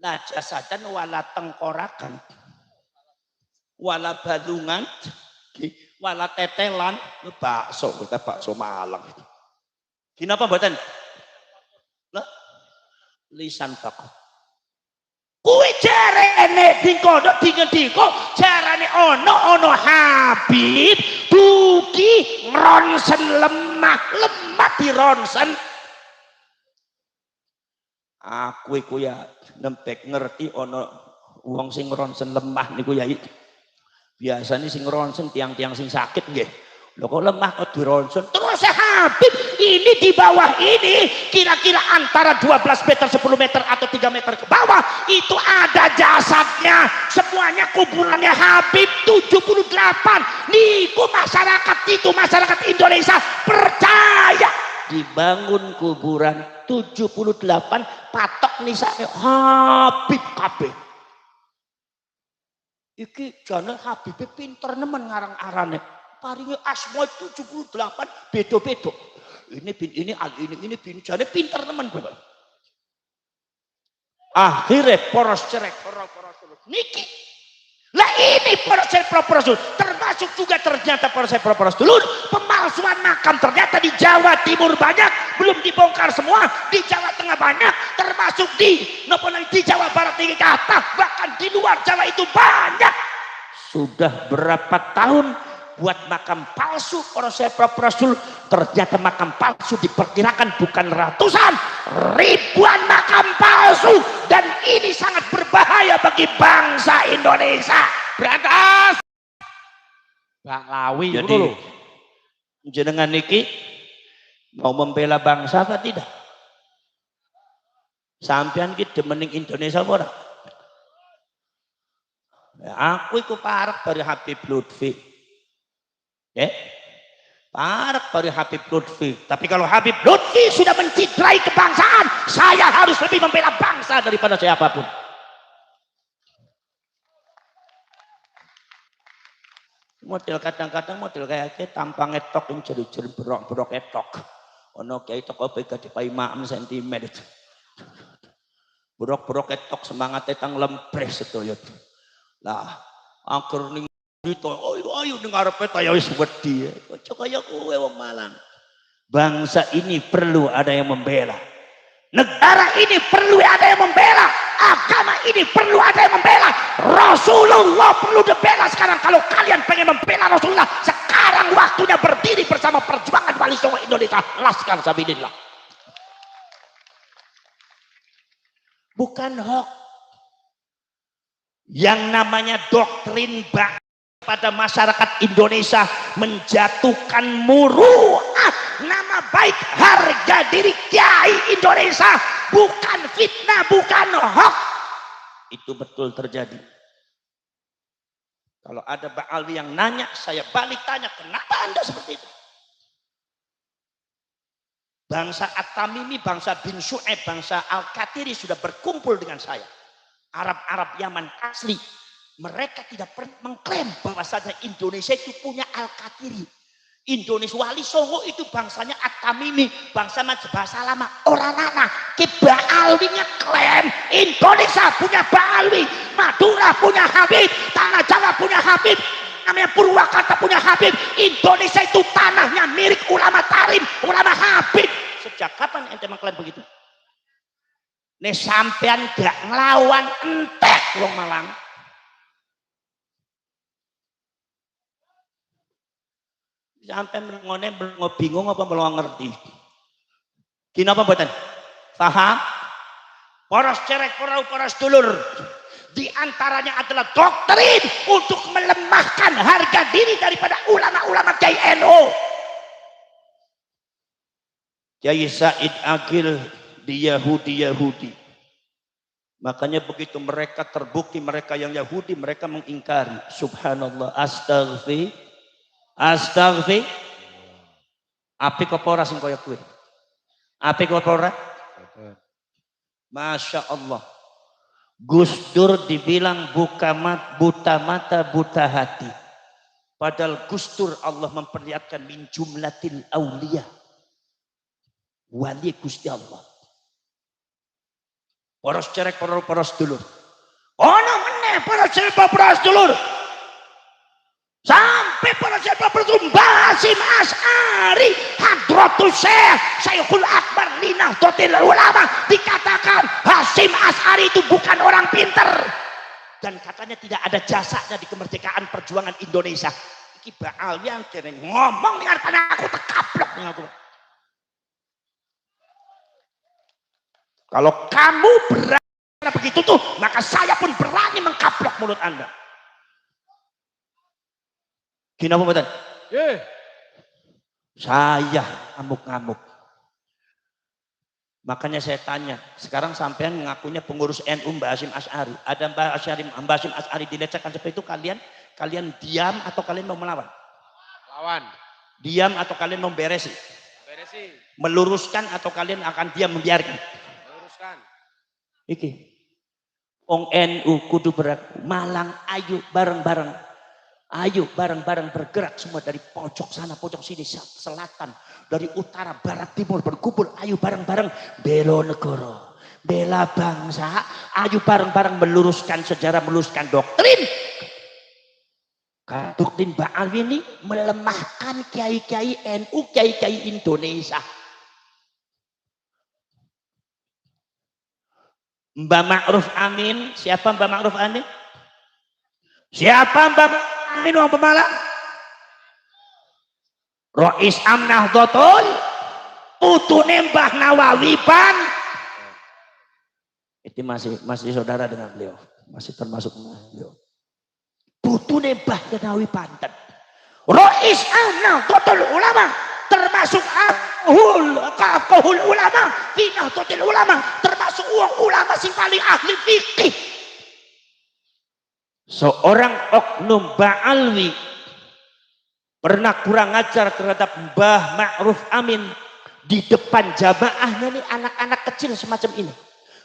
Nah jasadan wala tengkorakan, wala balungan, wala tetelan, bakso, kita bakso Malang. Kenapa mboten? Lah lisan bakso. Kuwi jare enek dingkodok dingediko, jarane ono Habib dugi ngeronsen lemah dironsen. Aku iku ya nempek ngerti ono wong sing ronsen lemah niku ya. Biasanya sing ronsen tiang-tiang sing sakit nggih. Lho kok lemah kok dironsen. Terus Habib ini di bawah ini kira-kira antara 12 meter, 10 meter atau 3 meter ke bawah itu ada jasadnya. Semuanya kuburannya Habib 78. Niku masyarakat Indonesia percaya dibangun kuburan 78 patok nisane Habib kabeh. Iki jane Habib pinter nemen ngarang-arane. Paringi asma 78 beda-beda. Ini jane pinter nemen Bapak. Akhirnya poros cerek niki. Lah ini poros cerek termasuk juga ternyata poros cerek dulu pemalsuan makam ternyata di Jawa Timur banyak, belum dibongkar semua, di Jawa Tengah banyak, termasuk di Jawa Barat tinggi kata, bahkan di luar Jawa itu banyak. Sudah berapa tahun buat makam palsu poros cerek ternyata makam palsu diperkirakan bukan ratusan, ribuan makam palsu, dan ini sangat berbahaya bagi bangsa Indonesia. Berantas Pak Lawi. Jadi jenengan niki mau membela bangsa apa tidak? Sampean ki demening Indonesia apa ora? Ya, aku iku parek dari Habib Lutfi. Parek dari Habib Lutfi. Tapi kalau Habib Lutfi sudah mencidrai kebangsaan, saya harus lebih membela bangsa daripada siapapun. Model kadang-kadang model kayak tampang etok yang jadi berok etok. Ono kayak etok apa gak dipai 5 cm. Berok etok semangatnya tang lempres sedoyo. Lah, angker ning itu, ayo dengar peta ya wis wedi. Aja kaya kowe wong Malang. Bangsa ini perlu ada yang membela. Negara ini perlu ada yang membela. Agama ini perlu ada yang membela. Rasulullah perlu dibela sekarang. Kalau kalian pengen membela Rasulullah, sekarang waktunya berdiri bersama perjuangan Wali Songo Indonesia, Laskar Sabilillah. Bukan hoax. Yang namanya doktrin kepada masyarakat Indonesia, menjatuhkan muruat nama baik harga diri Kiai Indonesia, bukan fitnah, bukan hoax. Itu betul terjadi. Kalau ada Ba'alwi yang nanya, saya balik tanya, kenapa Anda seperti itu? Bangsa At-Tamimi, bangsa bin Syu'aib, bangsa Al-Qatiri sudah berkumpul dengan saya. Arab-Arab Yaman asli. Mereka tidak pernah mengklaim bahwasanya Indonesia itu punya Al-Qatiri. Indonesia Wali Songo itu bangsanya At-Tamimi, bangsa bahasa lama. Orang anak ke Ba'alwi ngeklaim Indonesia punya Ba'alwi, Madura punya Habib, Tanah Jawa punya Habib, namanya Purwakarta punya Habib. Indonesia itu tanahnya milik ulama Tarim, ulama Habib. Sejak kapan ente mengklaim begitu? Nih sampean gak ngelawan entek wong Malang. Sampai ngone bingung apa belum ngerti. Kenapa buatan? Paham? Poros cerek, poros dulur. Di antaranya adalah doktrin untuk melemahkan harga diri daripada ulama-ulama Kiai NU. Kiai Said Agil di Yahudi. Makanya begitu mereka terbukti mereka yang Yahudi, mereka mengingkari. Subhanallah, astaghfir. Api kopora sing kaya kuwi. Api kopora. Masya Allah. Gus Dur dibilang buta mata, buta hati. Padahal Gus Dur Allah memperlihatkan min jumlatil auliya. Wali Gusti Allah. Poros cerek, poros dulur. Ono meneh poros cerek, poros dulur. Sampai poros cerek, poros dulur. Basim As'ari, Hadratus Syekh Syekhul Akbar Linahdlatul Ulama, dikatakan Hasim As'ari itu bukan orang pinter. Dan katanya tidak ada jasanya di kemerdekaan perjuangan Indonesia. Iki Ba'al yang kene ngomong dengan aku tekaplok dengan aku. Kalau kamu berani begitu tuh, maka saya pun berani mengkaplok mulut Anda. Kenapa betul? Saya ngamuk-ngamuk. Makanya saya tanya, sekarang sampean mengakunya pengurus NU Mbah Hasyim As'ari. Ada Mbah Hasyim As'ari dilecehkan seperti itu, kalian diam atau kalian mau melawan? Lawan. Diam atau kalian mau beresi? Beresi. Meluruskan atau kalian akan diam membiarkan? Iki Ong NU kudu berat Malang, ayo bareng-bareng, ayo bareng-bareng bergerak semua dari pojok sana pojok sini, selatan, dari utara barat timur berkumpul, ayo bareng-bareng bela negara, bela bangsa, ayo bareng-bareng meluruskan sejarah, meluruskan doktrin. Doktrin Ba'alwi ini melemahkan kiai-kiai NU, kiai-kiai Indonesia. Mbak Ma'ruf Amin, siapa Mbak Ma'ruf Amin? Siapa Mbak Ma'ruf Amin orang Pemalang? Rois Amnahdlatul, putune Mbah Nawawi Ban. Itu masih saudara dengan beliau, masih termasuk beliau. Putune Mbah Nawawi Banten. Rois Amnahdlatul Ulama, termasuk Kahul Ulama, Nahdlatul Ulama, termasuk ulama sing paling ahli fikih. Seorang oknum Ba'alwi pernah kurang ajar terhadap Mbah Ma'ruf Amin di depan jamaahnya nih, anak-anak kecil semacam ini.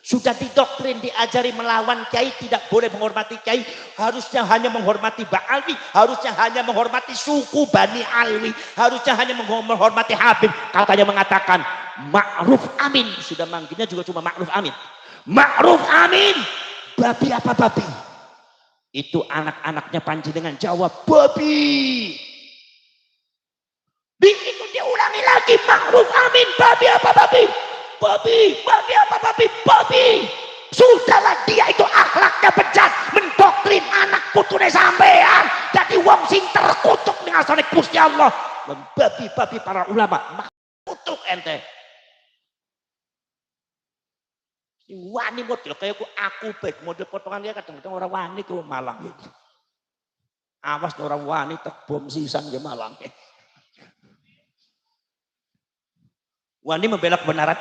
Sudah didoktrin, diajari melawan kiai, tidak boleh menghormati kiai, harusnya hanya menghormati Ba'alwi, harusnya hanya menghormati suku Bani Alwi, harusnya hanya menghormati Habib. Katanya mengatakan Ma'ruf Amin, sudah manggilnya juga cuma Ma'ruf Amin. Ma'ruf Amin, babi apa babi? Itu anak-anaknya panjenengan jawab babi. Begitu dia ulangi lagi, Ma'ruf Amin, babi apa babi? Babi apa babi? Babi. Sudahlah, dia itu akhlaknya bejat, mendoktrin anak putune sampean. Jadi wong sing terkutuk dengan asane Gusti Allah. Babi para ulama, kutuk ente. Wani model kayak aku baik model potongan dia kadang-kadang orang wani ke Malang. Awas orang wani tek bom sisan ke Malang. Wani membela kebenaran.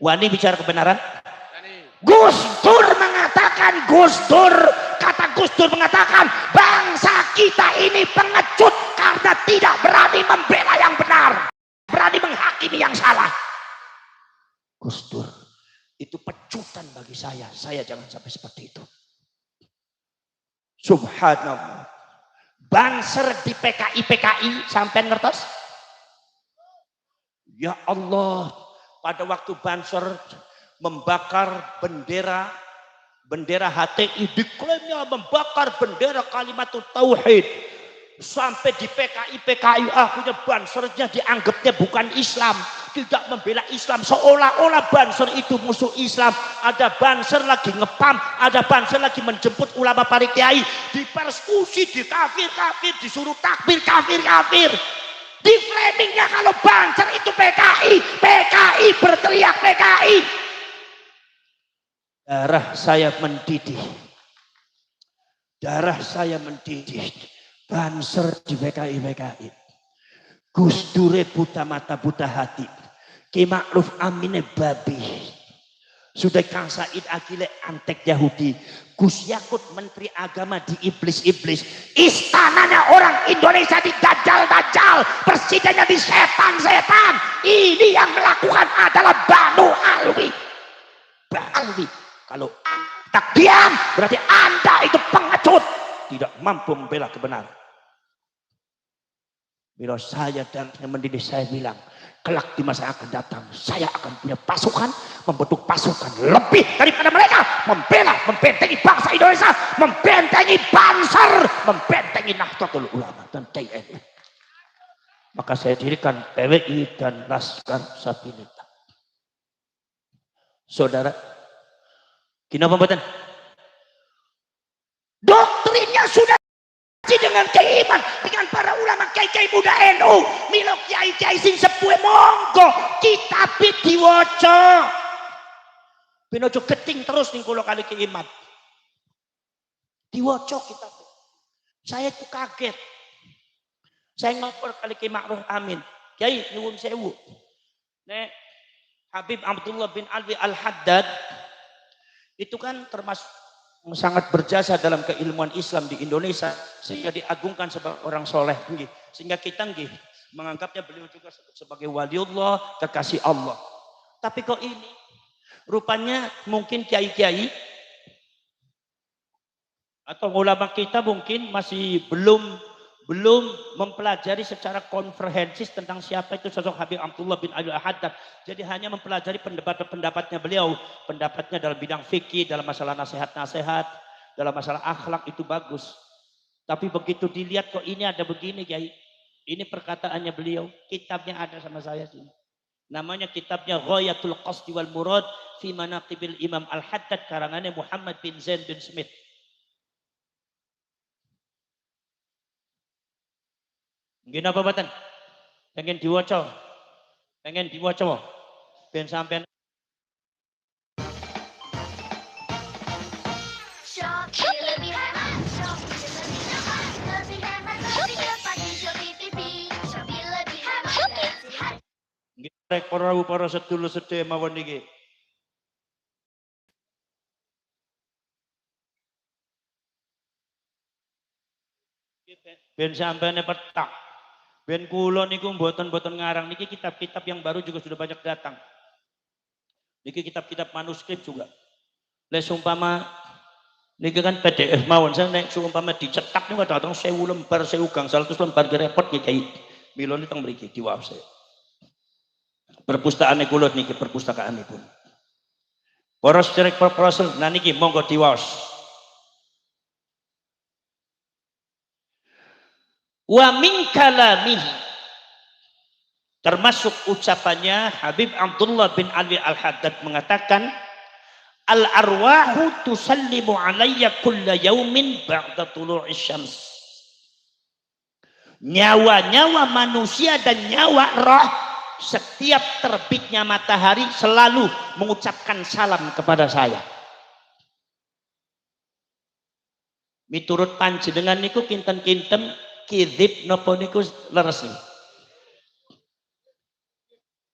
Wani bicara kebenaran. Gus Dur mengatakan, kata Gus Dur mengatakan bangsa kita ini pengecut karena tidak berani membela yang benar, berani menghakimi yang salah. Gus Dur itu pecutan bagi saya jangan sampai seperti itu. Subhanallah. Banser di PKI sampai ngertos? Ya Allah, pada waktu Banser membakar bendera HTI, diklaimnya membakar bendera kalimatut tauhid. Sampai di PKI akhirnya Bansernya dianggapnya bukan Islam, tidak membela Islam, seolah-olah Banser itu musuh Islam. Ada Banser lagi ngepam, ada Banser lagi menjemput ulama para kiai, dipersekusi, dikafir, disuruh takbir, kafir. Di framingnya kalau Banser itu PKI berteriak PKI. Darah saya mendidih. Banser di PKI. Gus Dure buta mata buta hati. Ki Ma'ruf Amine babi. Sudah Kang Said Akile antek Yahudi. Gus Yakut Menteri Agama di iblis-iblis. Istananya orang Indonesia di dajjal. Presidennya di setan. Ini yang melakukan adalah Banu Alwi. Kalau tak diam berarti Anda itu pengecut. Tidak mampu membela kebenaran. Bila saya dan mendidik saya bilang, kelak di masa yang akan datang, saya akan punya pasukan, membentuk pasukan lebih daripada mereka, membentengi bangsa Indonesia, membentengi Banser, membentengi Nahdlatul Ulama dan TNI. Maka saya dirikan PWI dan Laskar Sabinita. Saudara, kenapa mboten? Doktrinnya sudah dengan keiman, dengan para ulama kiai muda NU, milo kiai sing sepuh monggo kitab diwaca. Ben ojo geting terus ning kula kali keiman. Diwaca kitab. Saya itu kaget. Saya ngopor kali Ki Ma'ruf Amin. Kiai nyuwun sewu. Nek Habib Abdullah bin Alwi Al-Haddad itu kan termasuk sangat berjasa dalam keilmuan Islam di Indonesia sehingga diagungkan sebagai orang soleh, sehingga kita menganggapnya beliau juga sebagai waliullah, kekasih Allah. Tapi kok ini rupanya mungkin kiai-kiai atau ulama kita mungkin masih belum mempelajari secara komprehensif tentang siapa itu sosok Habib Abdullah bin Ali Al-Haddad. Jadi hanya mempelajari pendapatnya beliau. Pendapatnya dalam bidang fikih, dalam masalah nasihat-nasihat, dalam masalah akhlak itu bagus. Tapi begitu dilihat kok ini ada begini, Kiai. Ini perkataannya beliau. Kitabnya ada sama saya sini. Namanya kitabnya Ghayatul Qasdi wal Murad fi Manaqibil Imam Al-Haddad, karangannya Muhammad bin Zain bin Smith. Mungkin apa batan? Pengen diwaca. Ben sampean nggih para sedulur sedaya mawon niki. Ben sampeyan petak. Ben kula niku mboten ngarang, niki kitab-kitab yang baru juga sudah banyak datang. Niki kitab-kitab manuskrip juga. Lek seumpama niki kan PDF mawon, saya nek seumpama dicetak niku kadang 1000 lembar, 1000 gangsal 100 lembar repot niki Kiai. Mila niki teng mriki diwaos saya. Perpustakaan kula niki perpustakaanipun. Para sedherek proposal nah niki monggo diwaos. Wa min kalamihi, termasuk ucapannya Habib Abdullah bin Ali Al-Haddad mengatakan, al arwahu tusallimu alayya kulla yaumin ba'da tulu'is syams. Nyawa-nyawa manusia dan nyawa roh setiap terbitnya matahari selalu mengucapkan salam kepada saya. Miturut panjenengan niku kinten-kinten kidzib napa niku leres niku.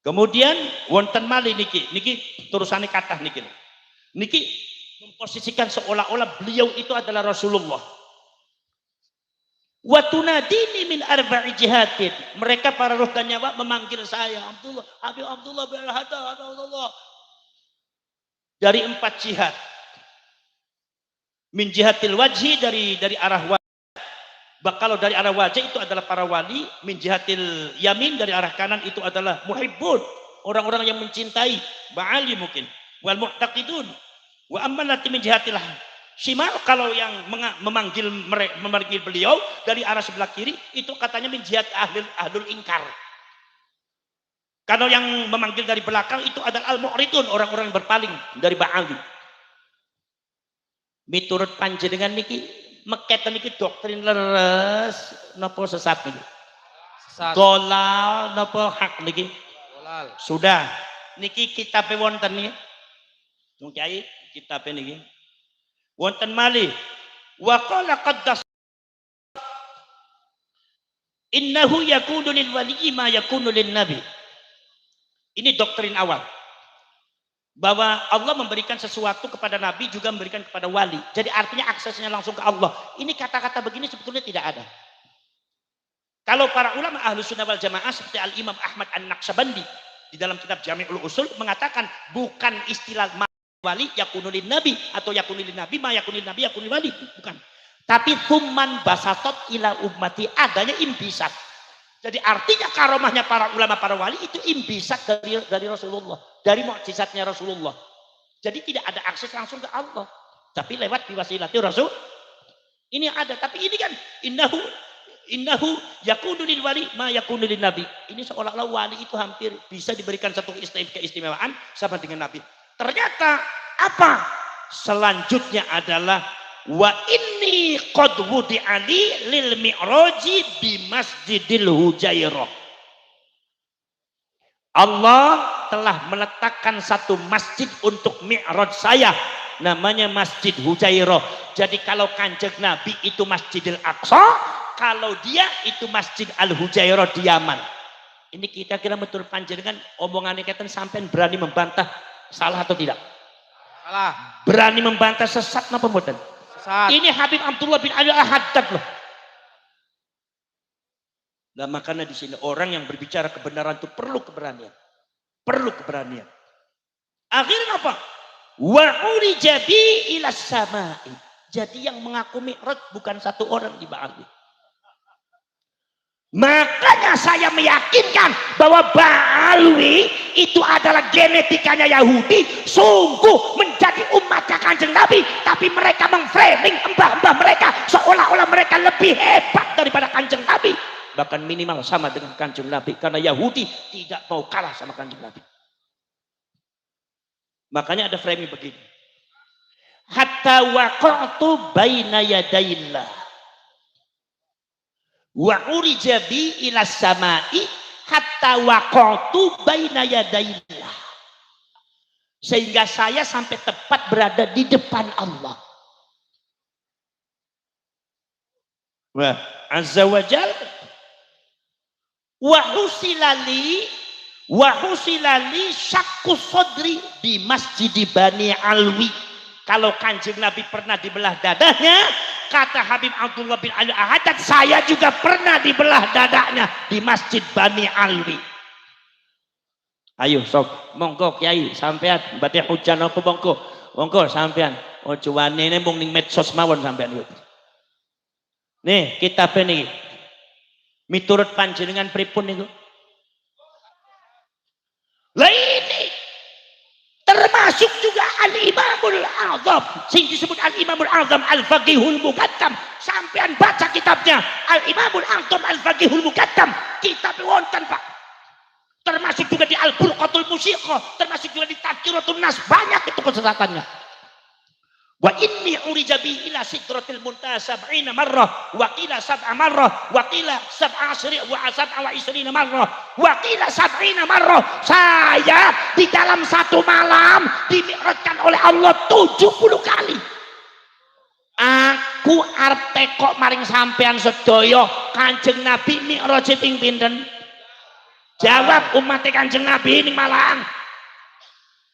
Kemudian wonten malih niki turusane kathah niki. Niki memposisikan seolah-olah beliau itu adalah Rasulullah. Wa tunadini min arba'i jihatin. Mereka para roh dan nyawa memanggil saya Abdullah, Habib Abdullah bin Al-Haddad, Abdullah. Dari 4 jihad. Min jihatil wajhi dari arah wajah. Kalau dari arah wajah itu adalah para wali, min jihatil yamin dari arah kanan itu adalah muhibbun, orang-orang yang mencintai, ba'ali mungkin, wal mu'taqidun. Wa amman lati min jihatil shimal, kalau yang memanggil beliau dari arah sebelah kiri itu katanya min jihat ahlul ingkar. Kalau yang memanggil dari belakang itu adalah al-mu'ridun, orang-orang yang berpaling dari ba'ali. Miturut panjenengan niki meketen niki doktrin leres napa sesat niki? Sesat. Dolal napa hak niki? Dolal. Sudah. Niki kitabe wonten niki. Cung Kyai kitabe niki. Wonten malih wa qala qaddas innahu yakunu lil wali ma yakunu lin nabi. Ini doktrin awal. Bahwa Allah memberikan sesuatu kepada Nabi juga memberikan kepada wali. Jadi artinya aksesnya langsung ke Allah. Ini kata-kata begini sebetulnya tidak ada. Kalau para ulama Ahlus Sunnah wal Jamaah seperti Al-Imam Ahmad An-Naqsabandi di dalam kitab Jami'ul Usul mengatakan bukan istilah wali yakunulin nabi atau yakunulin nabi ma yakunulin nabi yakunulin wali, bukan. Tapi thumman basatot ila ummati, adanya imbisat. Jadi artinya karomahnya para ulama, para wali itu imbisat dari Rasulullah, dari mukjizatnya Rasulullah. Jadi tidak ada akses langsung ke Allah, tapi lewat biwasilati Rasul. Ini ada, tapi ini kan innahu yakunu lil wali ma yakunu lin nabi. Ini seolah-olah wali itu hampir bisa diberikan satu keistimewaan sama dengan nabi. Ternyata apa? Selanjutnya adalah wa inni qad wudi'ali lil mi'raji bi masjidil hujairah. Allah telah meletakkan satu masjid untuk mi'raj saya, namanya Masjid Hujairah. Jadi kalau Kanjeng Nabi itu Masjidil Aqsa, kalau dia itu Masjid Al-Hujairah di Yaman. Ini kita kira betul panjenengan omongannya keten sampean berani membantah salah atau tidak? Salah. Berani membantah sesat napa mboten? Ini Habib Abdullah bin Al-Haddad loh. Nah makanya di sini orang yang berbicara kebenaran itu perlu keberanian. Perlu keberanian. Akhirnya apa? Wa urijabi ila samai. Jadi yang mengaku mi'raj bukan satu orang di Ba'ali. Makanya saya meyakinkan bahwa Ba'alwi itu adalah genetikanya Yahudi, sungguh menjadi umatnya Kanjeng Nabi, tapi mereka memframing mbah-mbah mereka seolah-olah mereka lebih hebat daripada Kanjeng Nabi, bahkan minimal sama dengan Kanjeng Nabi, karena Yahudi tidak mau kalah sama Kanjeng Nabi. Makanya ada framing begini, hatta waqa'tu baina yadayillah wa urijabi ila samai hatta waqatu baina yadayillah, sehingga saya sampai tepat berada di depan Allah. Wah, azza wajal wa husilali syakku sodri di Masjid Bani Alwi. Kalau Kanjeng Nabi pernah dibelah dadanya, kata Habib Abdullah bin Al-Haddad, saya juga pernah dibelah dadanya di Masjid Bani Alwi. Ayo sok, monggo Kiai sampean berarti hujan apa monggo sampean. Ojo wanene mung ning medsos mawon sampean yuk. Nih kitab ini miturut panjenengan pripun niku? Lah ini termasuk juga Al-Imamul Azam, sing disebut Al-Imamul Azam Al-Faqihul Muqaddam. Sampean baca kitabnya Al-Imamul Azam Al-Faqihul Muqaddam, kitab wonten Pak. Termasuk juga di Al-Burqatul Musiqah, termasuk juga di Tadhkiratun Nas, banyak itu kesesatannya. Wa inni urijabi ila sidratil muntaha sab'ina marrah wa qila sab'a marrah wa qila sab'a wa isrina marrah wa qila sab'ina marrah. Saya di dalam satu malam dimi'rajkan oleh Allah 70 kali. aku arep tekok maring sampean sedaya, Kanjeng Nabi Mi'raj ping pinten? Jawab umat Kanjeng Nabi ning Malang.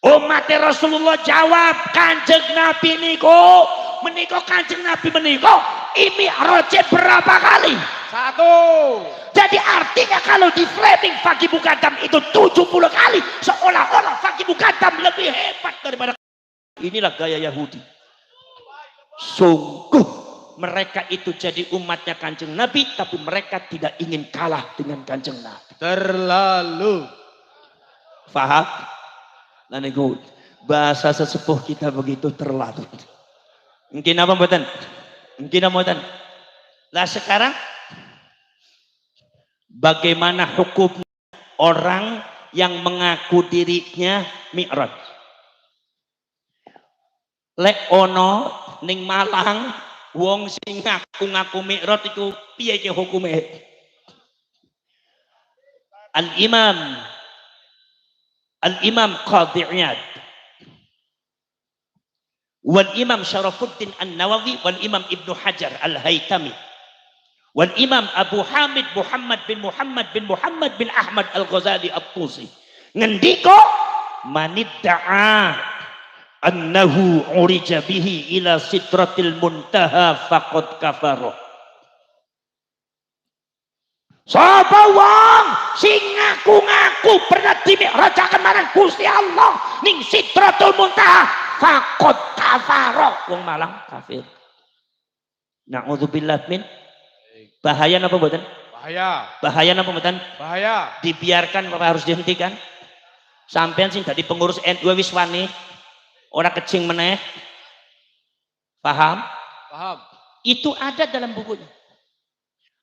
Umat Rasulullah jawab, Kanjeng Nabi niku menika Kanjeng Nabi menika Mi'raj berapa kali? 1. Jadi artinya kalau di framing Fakih Mukadam itu 70 kali, seolah-olah Fakih Mukadam lebih hebat daripada. Inilah gaya Yahudi. Sungguh mereka itu jadi umatnya Kanjeng Nabi, tapi mereka tidak ingin kalah dengan Kanjeng Nabi. Terlalu. Faham? Nah niku bahasa sesepuh kita begitu terlalu. Mungkin apa mboten? Mungkin apa mboten? Lah sekarang bagaimana hukum orang yang mengaku dirinya Mi'raj? Lek ono ning Malang wong sing ngaku-ngaku Mi'raj iku piye ki hukume? Al-Imam Qadhi Iyad wal Imam Syarafuddin An-Nawawi wal Imam Ibnu Hajar Al-Haytami wal Imam Abu Hamid Muhammad bin Ahmad Al-Ghazali At-Tusi ngendika manidda'a annahu urija bihi ila sidratil muntaha faqad kafara. Sapa wong sing ngaku-ngaku pernah dimi'rajaken marang Gusti Allah ning Sidratul Muntaha faqad kafara. Wong Malang kafir. Nauzubillah min. Bahaya napa mboten? Bahaya. Bahaya napa mboten? Bahaya. Dibiarkan apa harus dihentikan? Sampean sing dadi pengurus NU wis wani ora kecing meneh. Paham? Paham. Itu ada dalam bukunya.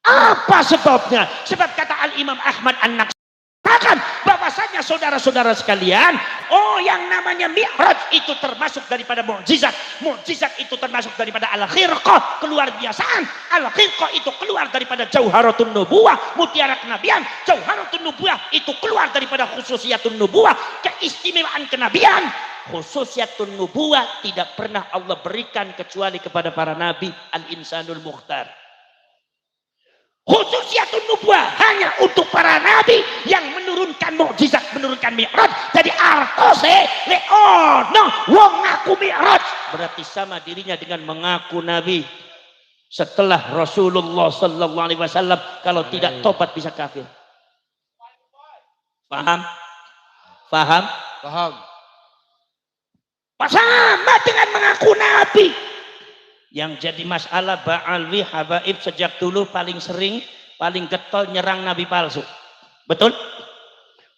Apa sebabnya? Sebab kata Al-Imam Ahmad An-Naqsi katakan bahwasanya saudara-saudara sekalian, oh yang namanya Mi'raj itu termasuk daripada mukjizat. Mukjizat itu termasuk daripada al-khirqah, keluar biasaan. Al-khirqah itu keluar daripada jauharatun nubuwah, mutiara kenabian. Jauharatun nubuwah itu keluar daripada khususiyatun nubuwah, keistimewaan kenabian. Khususiyatun nubuwah tidak pernah Allah berikan kecuali kepada para nabi, al-insanul mukhtar. Khususiyatun nubuwah hanya untuk para nabi yang menurunkan mukjizat, menurunkan Mi'raj. Jadi artose le ono wong ngaku Mi'raj berarti sama dirinya dengan mengaku nabi. Setelah Rasulullah sallallahu alaihi wasallam kalau tidak tobat bisa kafir. Paham? Paham? Paham. Sama dengan mengaku nabi. Yang jadi masalah Ba'alwi Habaib sejak dulu paling sering, paling getol nyerang nabi palsu. Betul?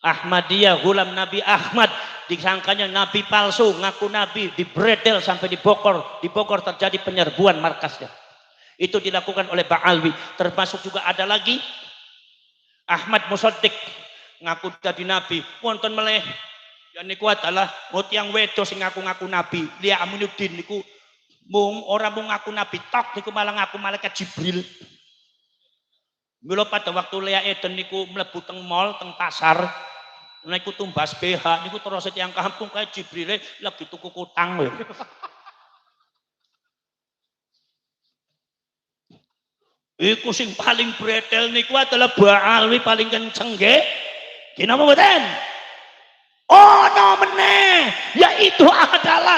Ahmadiyah, Ghulam Nabi Ahmad disangkanya nabi palsu, ngaku nabi, dibredel sampai dibokor. Dibokor terjadi penyerbuan markasnya. Itu dilakukan oleh Ba'alwi. Termasuk juga ada lagi Ahmad Musaddiq ngaku jadi nabi. Wonten meleh. Yang niku adalah yang wedo sing ngaku-ngaku nabi. Lia Aminuddin niku mung orang mau ngaku nabi tok niku malah ngaku malaikat Jibril. Mula pada waktu Lea Eden niku mlebu teng mall, teng pasar, niku tumbas BH niku terus tiyang kampung kayak Jibril lagi tuku kutang lho. Iku sing paling bretel niku adalah Ba'alwi paling kenceng nggih. Kinapa mboten? Ono meneh yaitu adalah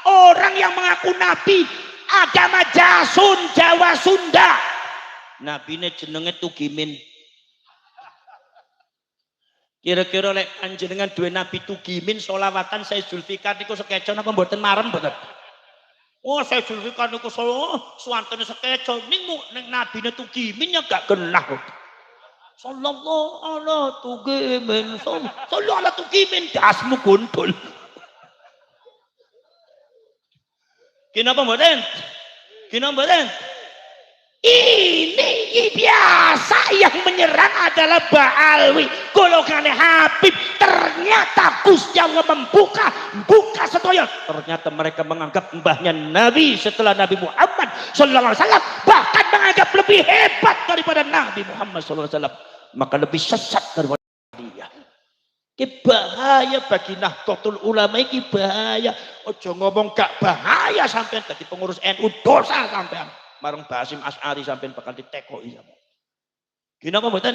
orang yang mengaku nabi agama Jasun Jawa Sunda. Nabine jenenge Tugimin. Kira-kira lek panjenengan duwe nabi Tugimin selawatan saya Zulfikar niku sekeco napa mboten marem mboten? Oh saya Zulfikar niku suwantene sekeco ning nabine Tugimin ya gak genah. Sallallahu ala Tugimin. Sallallahu ala Tugimin dasmu gundul. Kenapa mboten? Kenapa mboten? Ini biasa yang menyerang adalah Ba'alwi, golongannya Habib. Ternyata Gusti Allah membuka sedaya. Ternyata mereka menganggap mbahnya Nabi setelah Nabi Muhammad sallallahu alaihi wasallam, bahkan menganggap lebih hebat daripada Nabi Muhammad sallallahu alaihi wasallam, maka lebih sesat daripada dia. Ki bahaya bagi Nahdlatul Ulama iki bahaya. Ojo ngomong gak bahaya sampean dadi pengurus NU, dosa sampean. marang Basim Asy'ari sampean bakal ditekoki sampean. Ginapa mboten?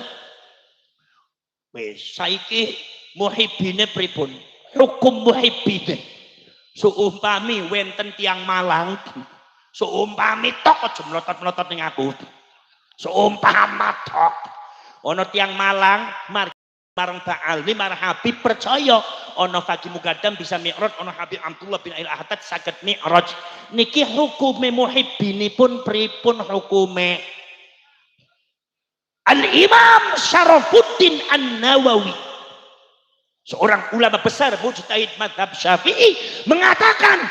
Wis saiki muhibbine pripun? Hukum muhibbine. Seumpami wenten tiang Malang, seumpami tok aja melotot-melotot ning aku. Seumpama tok ana tiang Malang marang Ba'ali marang Habib percaya ana Faqih Muqaddam bisa mi'raj, ana Habib Abdullah bin Al-Ahad saged mi'raj. Niki hukume muhibbinipun pripun hukume? Al-Imam Syarafuddin An-Nawawi, seorang ulama besar mujtahid mazhab Syafi'i, mengatakan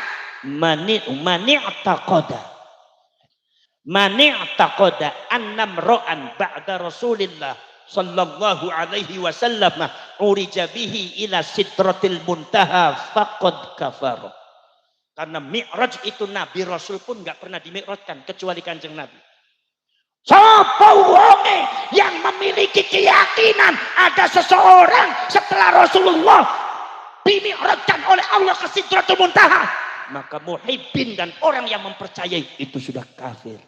mani'taqada annam ra'an ba'da Rasulillah sallallahu alaihi wasallam urija bihi ila sidratil muntaha faqad kafara. Karena mi'raj itu Nabi Rasul pun enggak pernah dimi'rajkan kecuali Kanjeng Nabi. Sapa wonge yang memiliki keyakinan ada seseorang setelah Rasulullah dimi'rajkan oleh Allah ke Sidratul Muntaha, maka muhibbin dan orang yang mempercayai itu sudah kafir.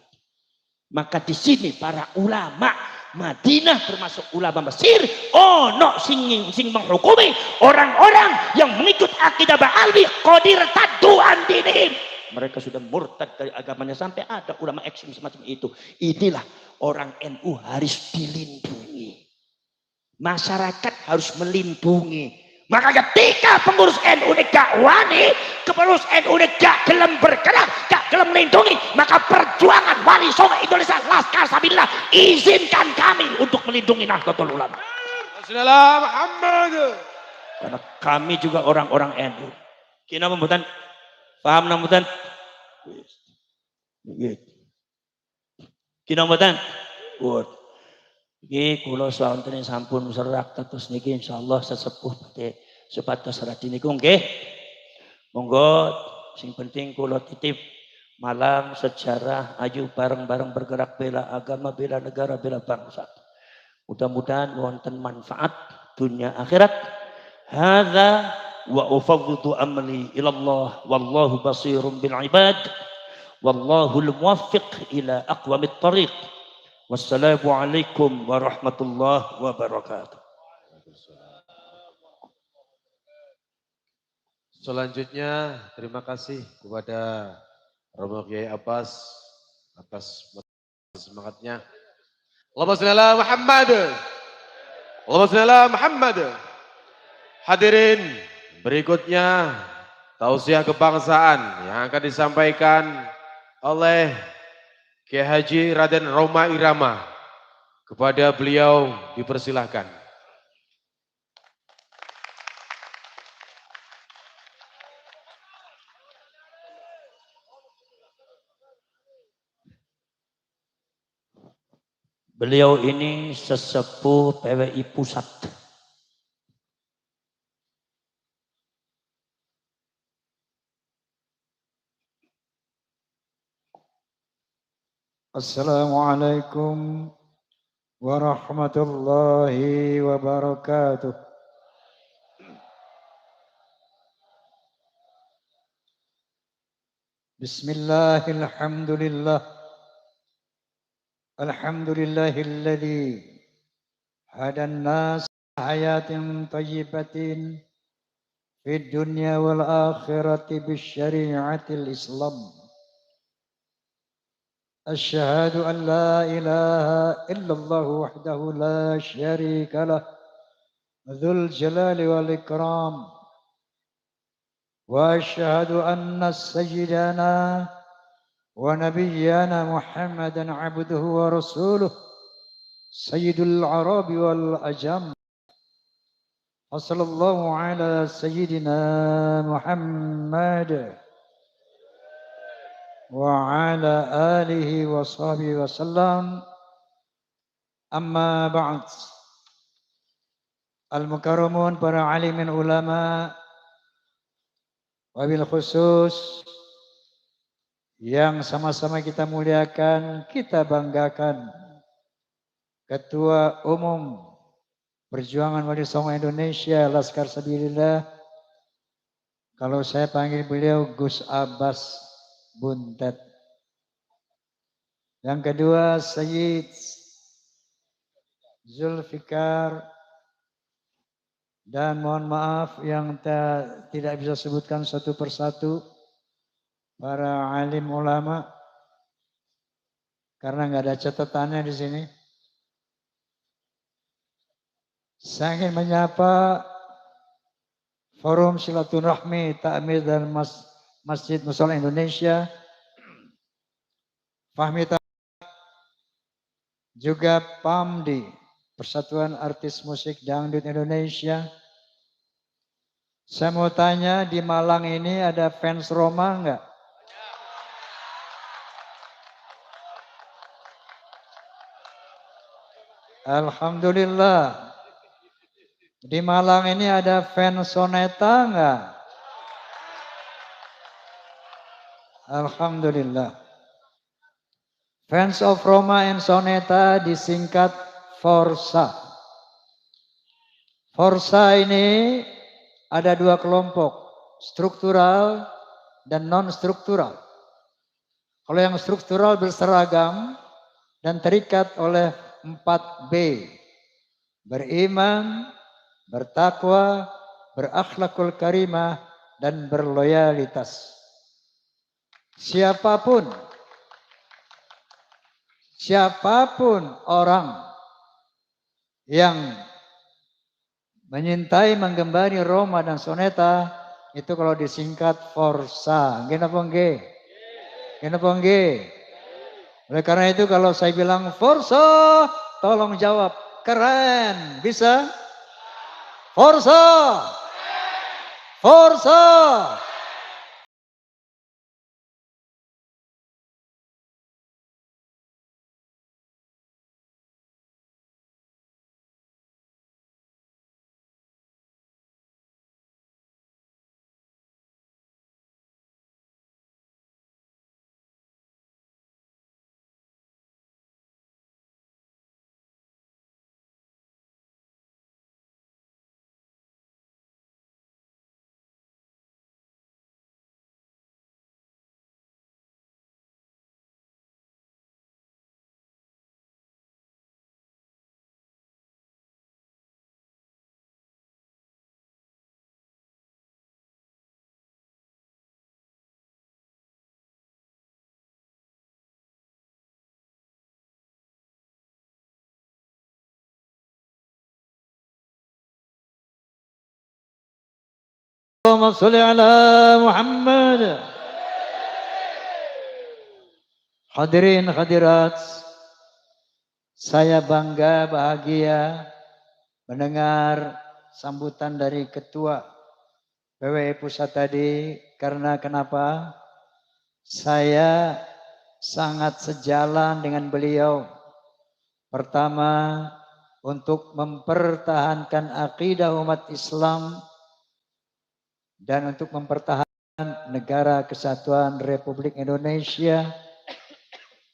Maka di sini para ulama Madinah termasuk ulama Mesir ono sing menghukumi orang-orang yang mengikut akidah Ba'alwi qadir taddu an dinihim. Mereka sudah murtad dari agamanya, sampai ada ulama ekstrim semacam itu. Inilah orang NU harus dilindungi. Masyarakat harus melindungi. Maka ketika pengurus NU ini gak wani, pengurus NU ini gak gelem bergerak, gak gelem melindungi, maka perjuangan Wali Songo Indonesia Laskar Sabilillah izinkan kami untuk melindungi Nahdlatul Ulama. Bismillah Muhammad. Karena kami juga orang-orang NU. Kina pembuatan paham namutan? Kina pembuatan? Buat. Iki kula sawanten sampun serak terus niki insyaallah sesepuh badhe supados radi niku nggih. Monggo sing penting kula titip malam sejarah ayo bareng-bareng bergerak bela agama, bela negara, bela bangsa. Mudah-mudahan wonten manfaat dunia akhirat. Hadza wa ufawwidu amri ila Allah wallahu basirun bil ibad. Wallahu al-muwaffiq ila aqwamit thariq. Wassalamualaikum warahmatullahi wabarakatuh. Selanjutnya terima kasih kepada Romo Kiai Abbas atas semangatnya. Allahumma shalli ala Muhammad. Allahumma shalli ala Muhammad. Hadirin, berikutnya tausiah kebangsaan yang akan disampaikan oleh Kiai Haji Raden Roma Irama. Kepada beliau dipersilahkan. Beliau ini sesepuh PWI Pusat. Assalamualaikum warahmatullahi wabarakatuh. Bismillahirrahmanirrahim. Alhamdulillahilladzi hadan nas hayatin thayyibatin fid dunya wal akhirati bisyari'atil Islam. أشهد أن لا إله إلا الله وحده لا شريك له ذو الجلال والإكرام وأشهد أن سيدنا ونبينا محمدا عبده ورسوله سيد العرب والأجم وصلى الله على سيدنا محمد وعلى آله وصحبه وسلم. Amma ba'd. Al-mukarramun para alimin ulama, wabil khusus yang sama-sama kita muliakan, kita banggakan, Ketua Umum Perjuangan Wali Songo Indonesia Laskar Sabilillah, kalau saya panggil beliau Gus Abbas Buntet. Yang kedua Sayyid Zulfikar. Dan mohon maaf yang tidak bisa sebutkan satu persatu para alim ulama karena nggak ada catatannya di sini. Saya ingin menyapa Forum Silaturahmi Ta'mir dan Masjid Mushola Indonesia, Fahmi juga PAMDI, Persatuan Artis Musik Dangdut Indonesia. Saya mau tanya, di Malang ini ada fans Roma enggak? Alhamdulillah. Di Malang ini ada fans Soneta enggak? Alhamdulillah. Fans of Roma and Soneta disingkat Forsa. Forsa ini ada dua kelompok, struktural dan non-struktural. Kalau yang struktural berseragam dan terikat oleh 4B. Beriman, bertakwa, berakhlakul karimah, dan berloyalitas. Siapapun orang yang menyintai, menggembari Roma dan Soneta, itu kalau disingkat Forsa. Kenapa nggih? Kenapa nggih? Oleh karena itu kalau saya bilang Forsa, tolong jawab keren. Bisa? Forsa! Forsa! Allahumma sholli ala Muhammad. Hadirin hadirat, saya bangga bahagia mendengar sambutan dari Ketua PWI Pusat tadi. Karena kenapa? Saya sangat sejalan dengan beliau. Pertama, untuk mempertahankan akidah umat Islam dan untuk mempertahankan negara kesatuan Republik Indonesia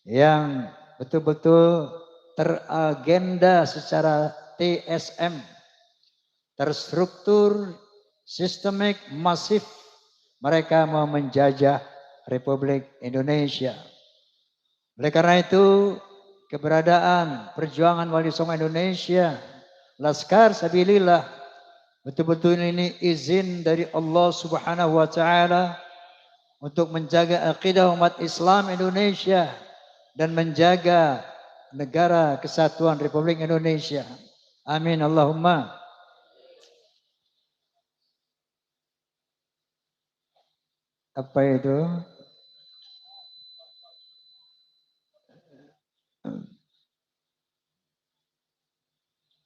yang betul-betul teragenda secara TSM, terstruktur, sistemik, masif. Mereka mau menjajah Republik Indonesia. Oleh karena itu, keberadaan perjuangan Wali Songo Indonesia, Laskar Sabilillah, betul-betul ini izin dari Allah Subhanahu wa Ta'ala untuk menjaga akidah umat Islam Indonesia dan menjaga negara kesatuan Republik Indonesia. Amin Allahumma. Apa itu?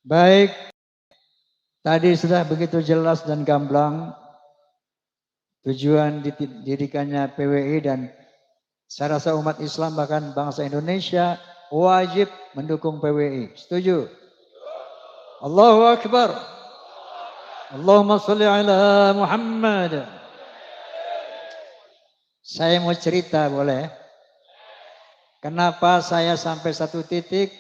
Baik, tadi sudah begitu jelas dan gamblang tujuan didirikannya PWI, dan saya rasa umat Islam bahkan bangsa Indonesia wajib mendukung PWI. Setuju? Allahu Akbar. Allahumma sholli ala Muhammad. Saya mau cerita boleh? Kenapa saya sampai satu titik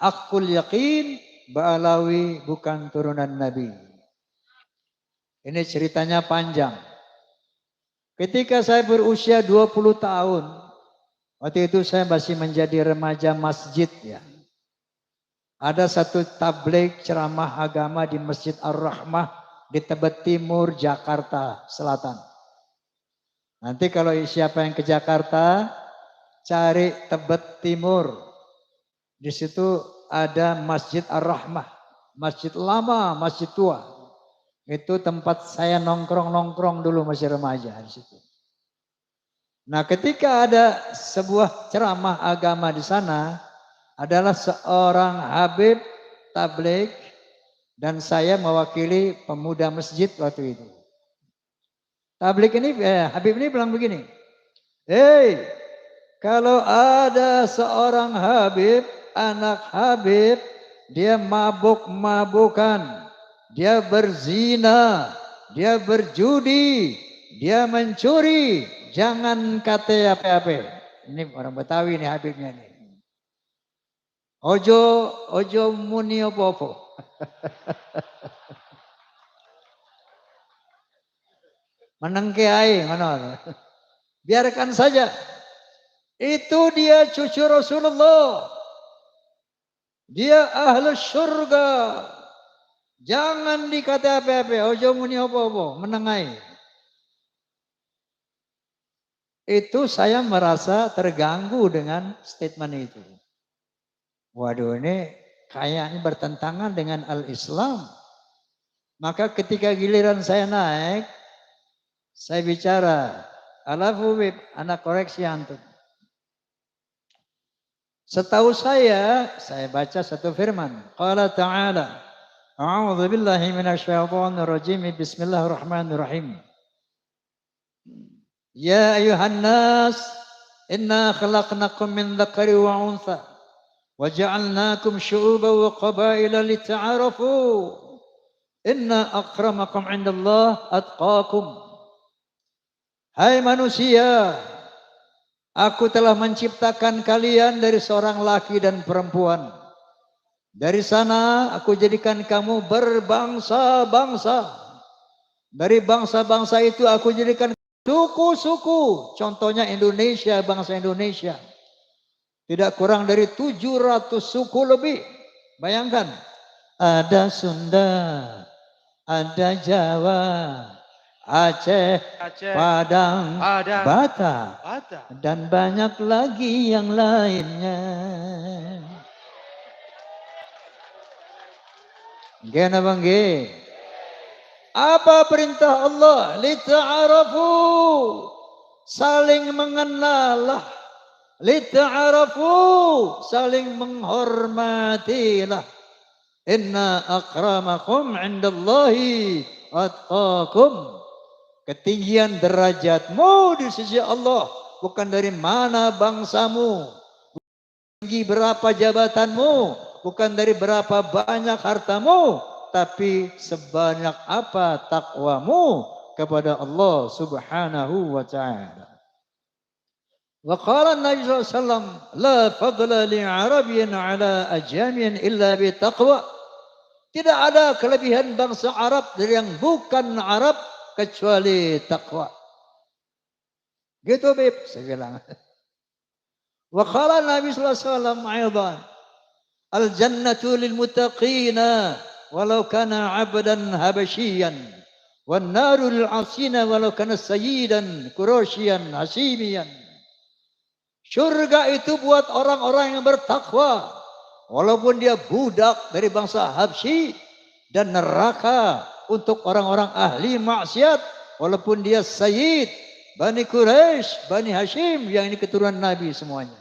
hakul yakin Ba'alawi bukan turunan Nabi. Ini ceritanya panjang. Ketika saya berusia 20 tahun, Waktu itu saya masih menjadi remaja masjid ya. Ada satu tabligh ceramah agama di Masjid Ar-Rahmah di Tebet Timur, Jakarta Selatan. Nanti kalau siapa yang ke Jakarta, cari Tebet Timur. Di situ ada Masjid Ar-Rahmah. Masjid lama, masjid tua. Itu tempat saya nongkrong-nongkrong dulu masih remaja di situ. Nah, ketika ada sebuah ceramah agama di sana, adalah seorang habib tabligh dan saya mewakili pemuda masjid waktu itu. Tabligh ini, habib ini bilang begini, "Hei, kalau ada seorang habib, anak habib, dia mabuk-mabukan, dia berzina, dia berjudi, dia mencuri, jangan kata apa-apa." Ini orang Betawi nih habibnya nih. Ojo muni apa-apa. Menengke ae ngono. Biarkan saja. Itu dia cucu Rasulullah. Dia ahli surga. Jangan dikata apa-apa, ojo muni apa-apa, menengai. Itu saya merasa terganggu dengan statement itu. Waduh, ini kayaknya bertentangan dengan al-Islam. Maka ketika giliran saya naik, saya bicara, alafu bib, anak koreksi antum. Setahu saya baca satu firman. Qala ta'ala, a'udzu billahi minasyaitonir rajim, bismillahirrahmanirrahim. Ya ayuhan nas, inna khalaqnakum min dzakari wa untha. وَجَعَلْنَاكُمْ شُعُوبًا وَقَبَائِلَ لِتَعَارَفُوا إِنَّ أَكْرَمَكُمْ عِندَ اللَّهِ أَتْقَاكُمْ. Hai manusia, aku telah menciptakan kalian dari seorang laki dan perempuan. Dari sana aku jadikan kamu berbangsa-bangsa. Dari bangsa-bangsa itu aku jadikan suku-suku. Contohnya Indonesia, bangsa Indonesia. Tidak kurang dari 700 suku lebih. Bayangkan. Ada Sunda, ada Jawa, Aceh, Padang, Batak, dan banyak lagi yang lainnya. Gana bangge. Apa perintah Allah? Lita'arafu. Saling mengenal. Lita'arafu, saling menghormatilah. Inna akramakum indallahi atqakum. Ketinggian derajatmu di sisi Allah bukan dari mana bangsamu, tinggi berapa jabatanmu, bukan dari berapa banyak hartamu, tapi sebanyak apa takwamu kepada Allah Subhanahu wa ta'ala. Wa qala Nabi SAW, la fadla li'arabiyyin ala ajamiyyin illa bitaqwa. Tidak ada kelebihan bangsa Arab dari yang bukan Arab kecuali takwa. Gitu Bib, saya bilang. Wa qala Nabi SAW aydan, al jannatu lil muttaqina walau kana 'abdan habasyian, wan naru lil 'asina walau kana sayyidan quraisyan hasimiyan. Surga itu buat orang-orang yang bertakwa. Walaupun dia budak dari bangsa Habsyi. Dan neraka untuk orang-orang ahli maksiat. Walaupun dia sayyid. Bani Quraisy, Bani Hashim. Yang ini keturunan Nabi semuanya.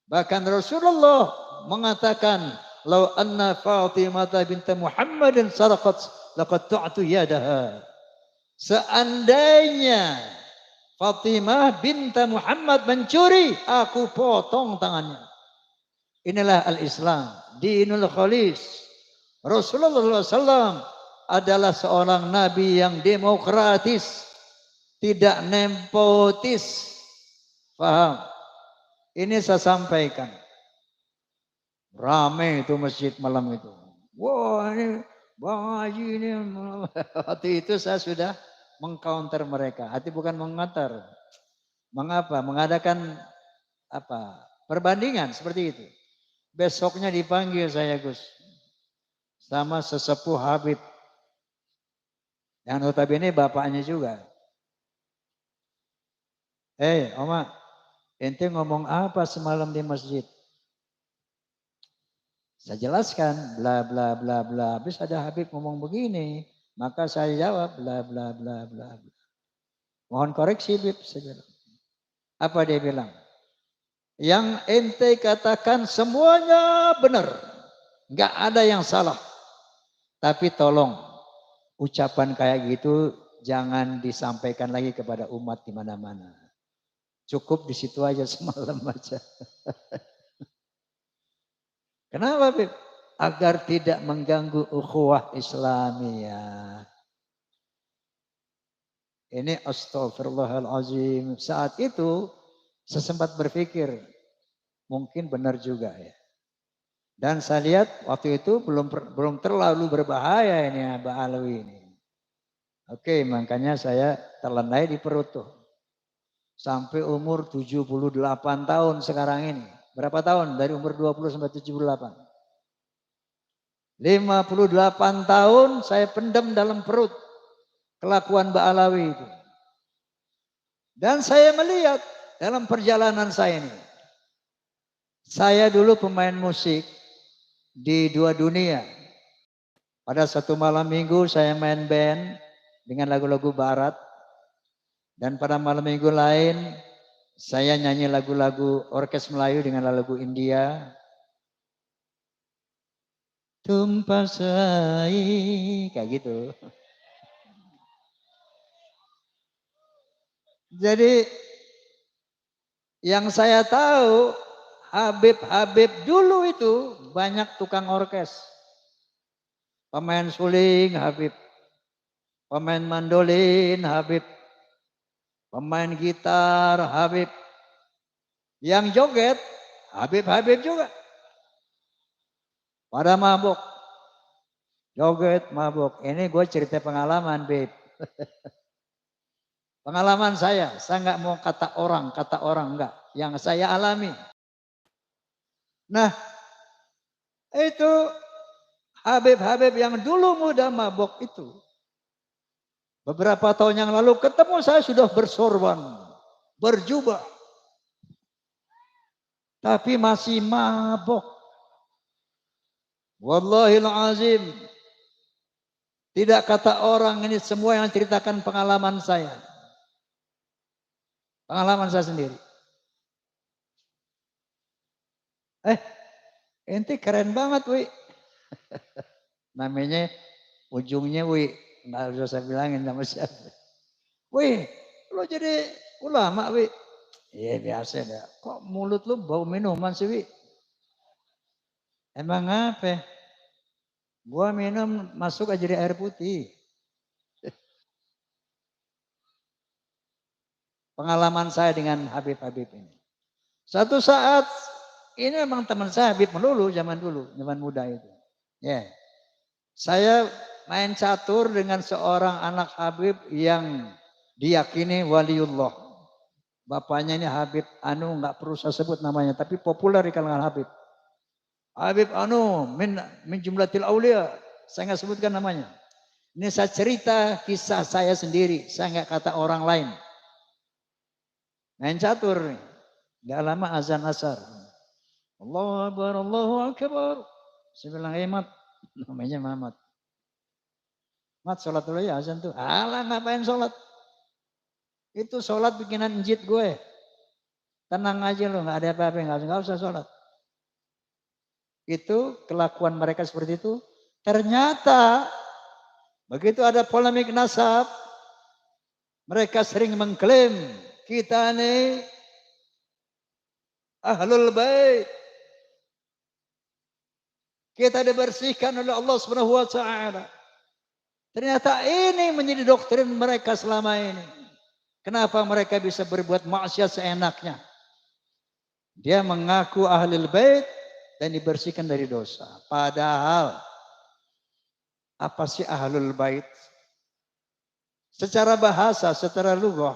Bahkan Rasulullah mengatakan. Lau anna Fatimah binta Muhammadin saraqat. Laqad tu'atu yadaha. Seandainya Fatimah binta Muhammad mencuri, aku potong tangannya. Inilah al-Islam, dinul khalis. Rasulullah SAW adalah seorang nabi yang demokratis, tidak nepotis. Paham? Ini saya sampaikan. Ramai itu masjid malam itu. Wah, ini Bang Haji ini. Waktu itu saya sudah mengcounter mereka. Hati bukan mengantar. Mengapa? Mengadakan perbandingan seperti itu. Besoknya dipanggil saya Gus sama sesepuh Habib yang notabene bapaknya juga. Oma, ente ngomong apa semalam di masjid? Saya jelaskan bla bla bla bla. Habis ada Habib ngomong begini, maka saya jawab bla bla bla bla bla. Mohon koreksi Habib, saya bilang. Apa dia bilang? Yang ente katakan semuanya benar. Enggak ada yang salah. Tapi tolong ucapan kayak gitu jangan disampaikan lagi kepada umat di mana-mana. Cukup di situ aja semalam aja. Kenapa, Bib? Agar tidak mengganggu ukhuwah Islamiyah. Ini astagfirullahalazim. Saat itu saya sempat berpikir, mungkin benar juga ya. Dan saya lihat waktu itu belum terlalu berbahaya ini Mbak Alwi ini. Oke, makanya saya terlendai di perut tuh. Sampai umur 78 tahun sekarang ini. Berapa tahun? Dari umur 20 sampai 78. 58 tahun saya pendam dalam perut kelakuan Mbak Alawi itu. Dan saya melihat dalam perjalanan saya ini. Saya dulu pemain musik di 2 dunia. Pada satu malam minggu saya main band dengan lagu-lagu barat. Dan pada malam minggu lain saya nyanyi lagu-lagu orkes Melayu dengan lagu India. Tumpasai, kayak gitu. Jadi yang saya tahu Habib dulu itu banyak tukang orkes. Pemain suling Habib, pemain mandolin Habib, pemain gitar Habib. Yang joget Habib juga. Pada mabuk. Joget mabuk. Ini gue cerita pengalaman, Beb. Pengalaman saya nggak mau kata orang enggak. Yang saya alami. Nah, itu Habib yang dulu muda mabuk itu. Beberapa tahun yang lalu ketemu saya sudah bersorban, berjubah. Tapi masih mabuk. Wallahil azim. Tidak kata orang, ini semua yang ceritakan pengalaman saya. Pengalaman saya sendiri. Ente keren banget, Wi. Namanya ujungnya Wi. Nggak usah saya bilangin nama siapa. Wi, lo jadi ulama, Wi. Iya biasa dah. Kok mulut lu bau minuman sih, Wi? Emang apa? Gua minum masuk aja di air putih. Pengalaman saya dengan Habib ini. Satu saat, ini memang teman saya Habib melulu zaman dulu, zaman muda itu. Ya, saya main catur dengan seorang anak Habib yang diyakini waliullah. Bapaknya ini Habib Anu, nggak perlu saya sebut namanya, tapi populer di kalangan Habib. Habib Anu min jumlatil aulia, saya nggak sebutkan namanya. Ini saya cerita kisah saya sendiri, saya nggak kata orang lain. Main catur, nggak lama azan asar. Allahu Akbar, Allahu Akbar. Saya bilang, Mat, namanya Mamat. Mat, sholat dulu ya azan tuh. Alah, ngapain sholat? Itu sholat bikinan njit gue. Tenang aja lo, nggak ada apa-apa, nggak usah sholat. Itu kelakuan mereka seperti itu. Ternyata begitu ada polemik nasab, mereka sering mengklaim kita nih ahlul bait. Kita dibersihkan oleh Allah Subhanahu wa taala. Ternyata ini menjadi doktrin mereka selama ini. Kenapa mereka bisa berbuat maksiat seenaknya? Dia mengaku ahlul bait dan dibersihkan dari dosa. Padahal apa sih ahlul bait? Secara bahasa, secara lughah,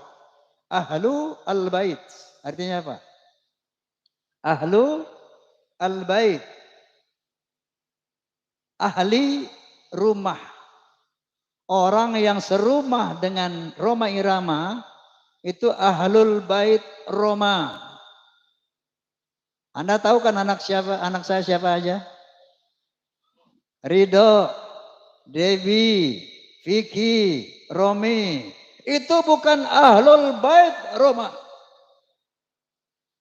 ahlu al-bait artinya apa? Ahlu al-bait. Ahli rumah. Orang yang serumah dengan Roma Irama itu ahlul bait Roma. Anda tahu kan anak saya siapa aja? Ridho, Devi, Vicky, Romi. Itu bukan ahlul bait Roma.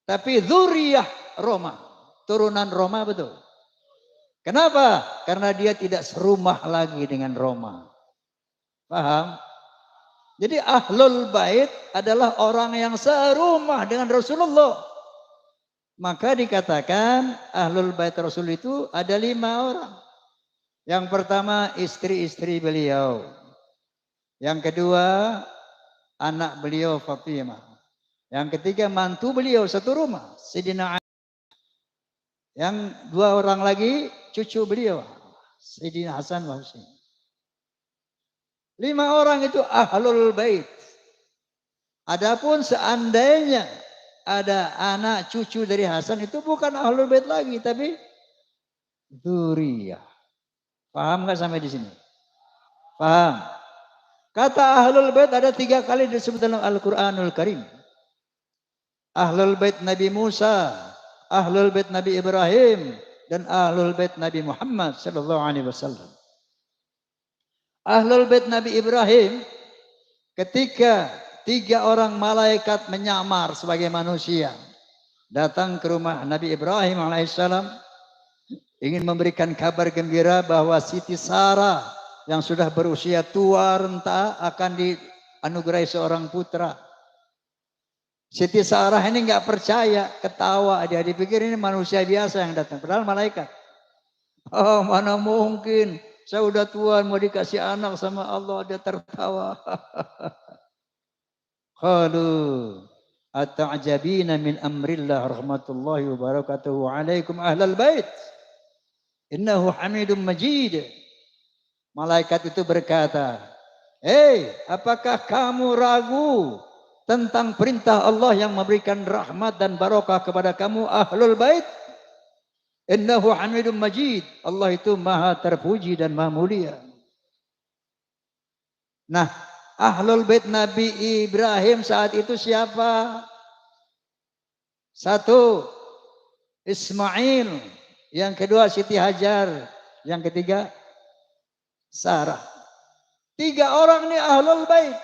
Tapi dzurriyyah Roma. Turunan Roma betul. Kenapa? Karena dia tidak serumah lagi dengan Roma. Paham? Jadi ahlul bait adalah orang yang serumah dengan Rasulullah. Maka dikatakan ahlul bait Rasul itu ada 5 orang. Yang pertama istri-istri beliau. Yang kedua anak beliau Fatimah. Yang ketiga mantu beliau satu rumah, Sayyidina Ali. Yang 2 orang lagi cucu beliau, Sayyidina Hasan wa Husain. 5 orang itu ahlul bait. Adapun seandainya ada anak cucu dari Hasan itu bukan ahlul bait lagi, tapi dzurriyyah. Paham nggak sampai di sini? Paham? Kata ahlul bait ada 3 kali disebut dalam Al-Qur'anul Karim. Ahlul bait Nabi Musa, ahlul bait Nabi Ibrahim, dan ahlul bait Nabi Muhammad sallallahu alaihi wasallam. Ahlul bait Nabi Ibrahim ketika 3 orang malaikat menyamar sebagai manusia datang ke rumah Nabi Ibrahim alaihissalam ingin memberikan kabar gembira bahwa Siti Sarah yang sudah berusia tua renta akan dianugerahi seorang putra. Siti Sarah ini nggak percaya, ketawa, dia dipikir ini manusia biasa yang datang, padahal malaikat. Oh, mana mungkin, saya udah tua mau dikasih anak sama Allah, dia tertawa. Qalu ata'jabina min amrillah rahmatullahi wa barakatuhu alaikum ahlal bait. Innahu Hamidum Majid. Malaikat itu berkata, "Hei, apakah kamu ragu tentang perintah Allah yang memberikan rahmat dan barokah kepada kamu ahlul bait? Innahu Hamidum Majid." Allah itu maha terpuji dan maha mulia. Nah, ahlul bait Nabi Ibrahim saat itu siapa? 1, Ismail. Yang kedua Siti Hajar. Yang ketiga Sarah. 3 orang ini ahlul bait.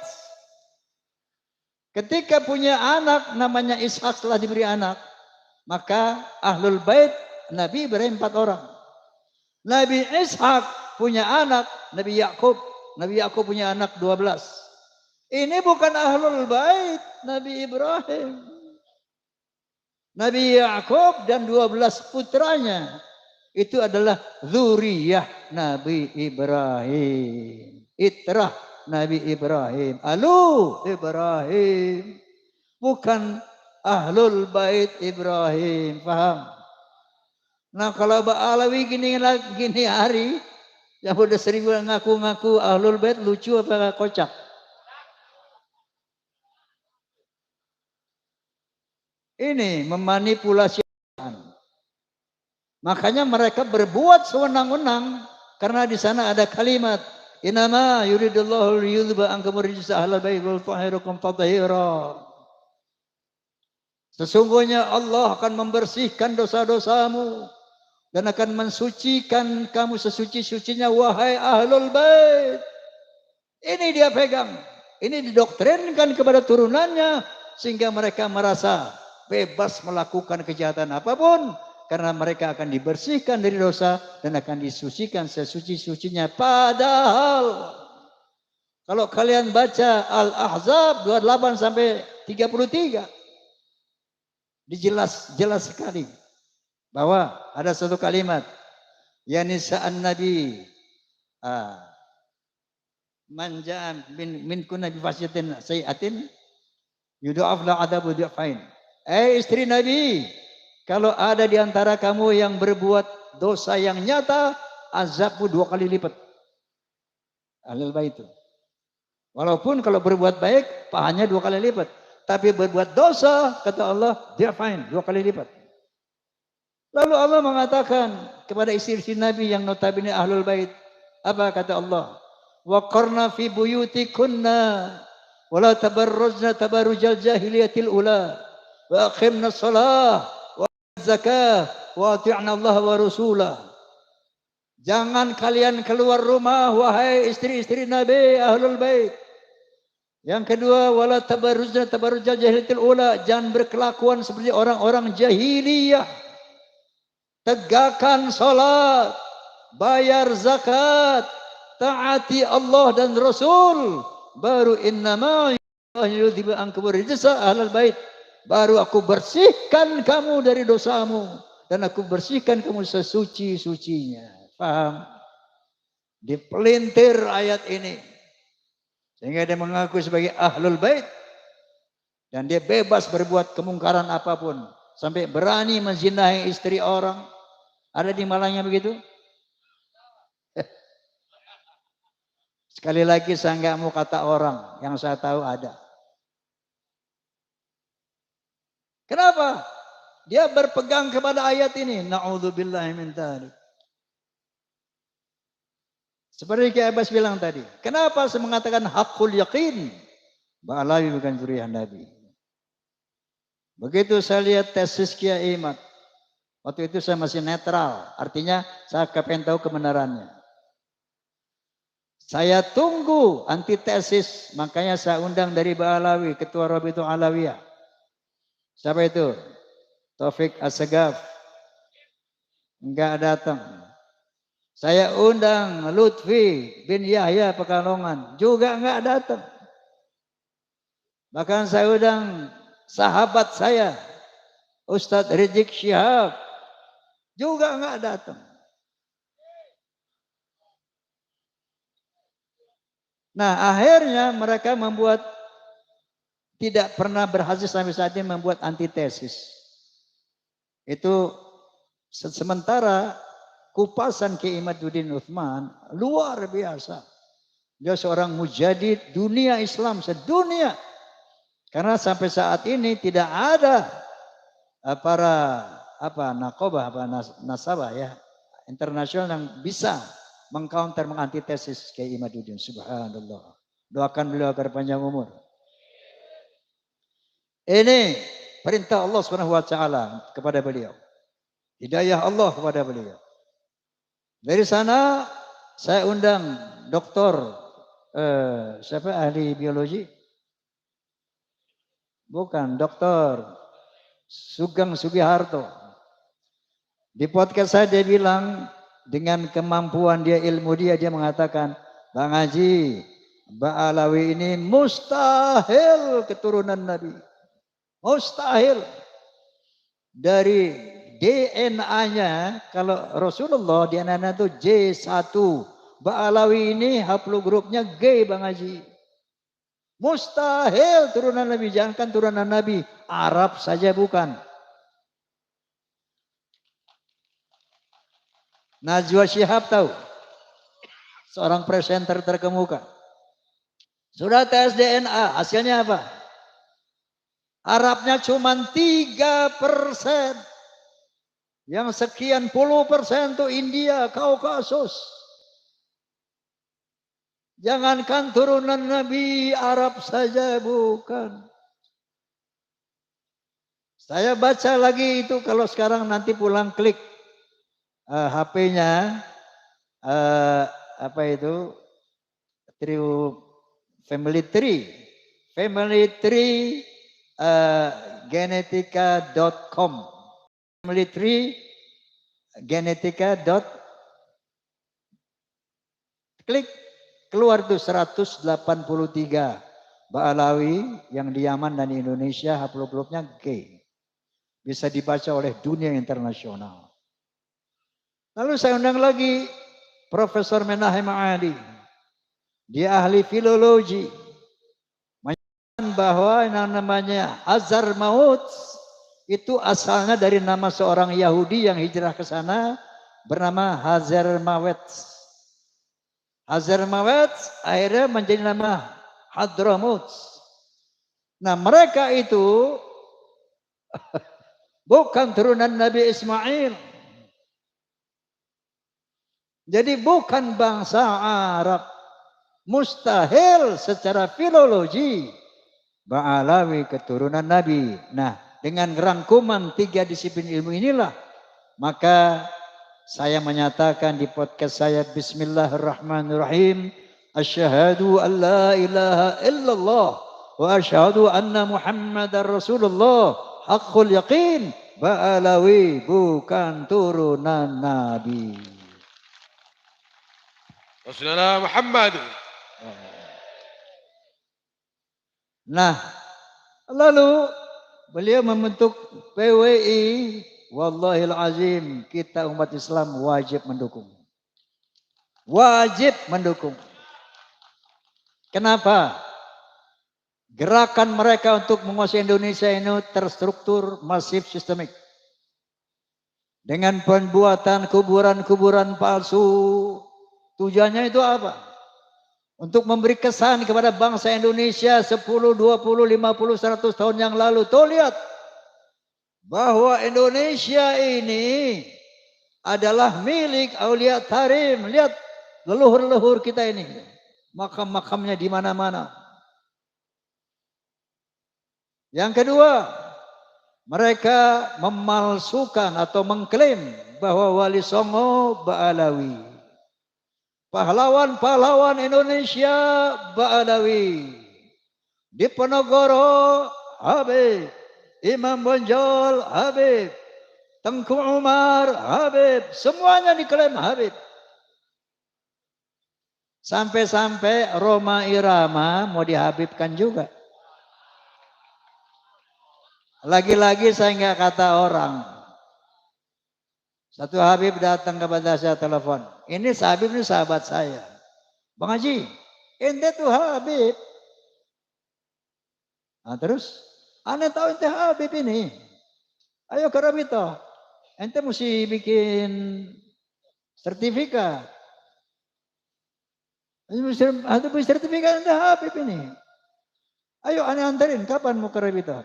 Ketika punya anak namanya Ishak setelah diberi anak, maka ahlul bait Nabi Ibrahim 4 orang. Nabi Ishak punya anak Nabi Yakub. Nabi Yakub punya anak 12. Ini bukan ahlul bait Nabi Ibrahim. Nabi Yakub dan 12 putranya itu adalah dzurriyyah Nabi Ibrahim. Itrah Nabi Ibrahim. Alu Ibrahim. Bukan ahlul bait Ibrahim. Paham? Nah kalau Ba'alawi gini hari, yang udah 1000 ngaku-ngaku ahlul bait, lucu apa kocak? Ini memanipulasi. Makanya mereka berbuat sewenang-wenang karena di sana ada kalimat inama yuridullahu liyudhba ankum rijsa ahlal bait wal tahhirukum tathira. Sesungguhnya Allah akan membersihkan dosa-dosamu dan akan mensucikan kamu sesuci-sucinya wahai ahlul bait. Ini dia pegang. Ini didoktrinkan kepada turunannya sehingga mereka merasa bebas melakukan kejahatan apapun karena mereka akan dibersihkan dari dosa dan akan disucikan sesuci-sucinya. Padahal kalau kalian baca Al-Ahzab 28 sampai 33 jelas sekali bahwa ada satu kalimat ya nisa'an nabi manja'an min kunna bi fasyatin sayi'atin yudha'af la adabu du'afain. Istri Nabi, kalau ada di antara kamu yang berbuat dosa yang nyata, azabmu 2 kali lipat. Ahlul bait itu. Walaupun kalau berbuat baik, pahanya 2 kali lipat. Tapi berbuat dosa, kata Allah, dia fine, 2 kali lipat. Lalu Allah mengatakan kepada istri-istri Nabi yang notabene ahlul bait. Apa kata Allah? Wa qarna fi buyutikunna wa la tabarrujna tabarrujal jahiliyatil ula wa aqimna shalah wa zakah wa ati'na Allah wa rasulah. Jangan kalian keluar rumah wahai istri-istri Nabi ahlul bait. Yang kedua, wala tabarrujna tabarrujal jahiliyatil ula, jangan berkelakuan seperti orang-orang jahiliyah. Tegakkan salat, bayar zakat, taati Allah dan Rasul, baru innama yudhibu ankum rijsa ahlal bait, baru aku bersihkan kamu dari dosamu dan aku bersihkan kamu sesuci-sucinya. Paham? Dipelintir ayat ini sehingga dia mengaku sebagai ahlul bait dan dia bebas berbuat kemungkaran apapun sampai berani menzinahi istri orang. Ada di Malangnya begitu? Sekali lagi saya nggak mau kata orang, yang saya tahu ada. Kenapa? Dia berpegang kepada ayat ini. Na'udzubillahi min dzalik. Seperti Ki Abbas bilang tadi. Kenapa saya mengatakan hakul yakin? Ba'alawi bukan zuriyah Nabi. Begitu saya lihat tesis Kiai Imad. Waktu itu saya masih netral. Artinya saya kepengen tahu kebenarannya. Saya tunggu antitesis. Makanya saya undang dari Ba'alawi, Ketua Rabitul Alawiyah. Siapa itu? Taufik As-Segaf. Enggak datang. Saya undang Lutfi bin Yahya Pekalongan. Juga enggak datang. Bahkan saya undang sahabat saya, Ustadz Rizik Syihab. Juga enggak datang. Nah, akhirnya mereka membuat, tidak pernah berhasil sampai saat ini membuat antitesis. Itu sementara kupasan Ki Imaduddin Utsman luar biasa. Dia seorang mujadid dunia Islam sedunia. Karena sampai saat ini tidak ada para nakobah, nasabah ya internasional yang bisa mengcounter, mengantitesis Kiai Imaduddin. Subhanallah. Doakan beliau agar panjang umur. Ini perintah Allah Subhanahu wa taala kepada beliau. Hidayah Allah kepada beliau. Dari sana saya undang doktor siapa ahli biologi? Bukan, Doktor Sugeng Sugiharto. Di podcast saya dia bilang dengan kemampuan dia, ilmu dia mengatakan, Bang Haji, Ba'alawi ini mustahil keturunan Nabi. Mustahil. Dari DNA-nya, kalau Rasulullah DNA-nya itu J1. Ba'alawi ini haplogrupnya G, Bang Haji. Mustahil turunan Nabi. Jangankan turunan Nabi, Arab saja bukan. Najwa Shihab tahu? Seorang presenter terkemuka. Sudah tes DNA, hasilnya apa? Arabnya cuma 3%. Yang sekian puluh persen itu India, Kaukasus. Jangankan turunan Nabi, Arab saja bukan. Saya baca lagi itu kalau sekarang nanti pulang klik HP-nya apa itu Family Tree genetika.com Family Tree genetika. Klik keluar tuh 183 Ba'alawi yang di Yaman dan di Indonesia haplogrupnya G. Bisa dibaca oleh dunia internasional. Lalu saya undang lagi Profesor Menahem Adi. Dia ahli filologi. Menyatakan bahwa yang namanya Hazar Maut itu asalnya dari nama seorang Yahudi yang hijrah ke sana bernama Hazar Mawet. Hazar Mawet akhirnya menjadi nama Hadramut. Nah mereka itu bukan turunan Nabi Ismail. Jadi bukan bangsa Arab. Mustahil secara filologi Ba'alawi keturunan Nabi. Nah, dengan rangkuman 3 disiplin ilmu inilah, maka saya menyatakan di podcast saya, Bismillahirrahmanirrahim, asyhadu an la ilaha illallah wa asyhadu anna Muhammadar Rasulullah, haqqul yaqin, Ba'alawi bukan turunan Nabi. Rasulullah Muhammad. Nah, lalu beliau membentuk PWI. Wallahil azim, kita umat Islam wajib mendukung. Wajib mendukung. Kenapa? Gerakan mereka untuk menguasai Indonesia ini terstruktur, masif, sistemik. Dengan pembuatan kuburan-kuburan palsu. Tujuannya itu apa? Untuk memberi kesan kepada bangsa Indonesia 10, 20, 50, 100 tahun yang lalu. Tuh lihat. Bahwa Indonesia ini adalah milik Aulia Tarim. Lihat leluhur-leluhur kita ini. Makam-makamnya di mana-mana. Yang kedua, mereka memalsukan atau mengklaim bahwa Wali Songo Ba'alawi. Pahlawan-pahlawan Indonesia Ba'alawi. Diponegoro Habib, Imam Bonjol Habib, Tengku Umar Habib, semuanya diklaim Habib. Sampai-sampai Roma Irama mau dihabibkan juga. Lagi-lagi saya nggak kata orang. Satu Habib datang kepada saya telepon. Ini Habib ini sahabat saya. Bang Haji, ente tuh Habib. Nah terus, aneh tahu ente Habib ini. Ayo ke Rabito. Ente mesti bikin sertifikat. Ente punya sertifikat ente Habib ini. Ayo aneh anterin, kapan mau ke Rabito?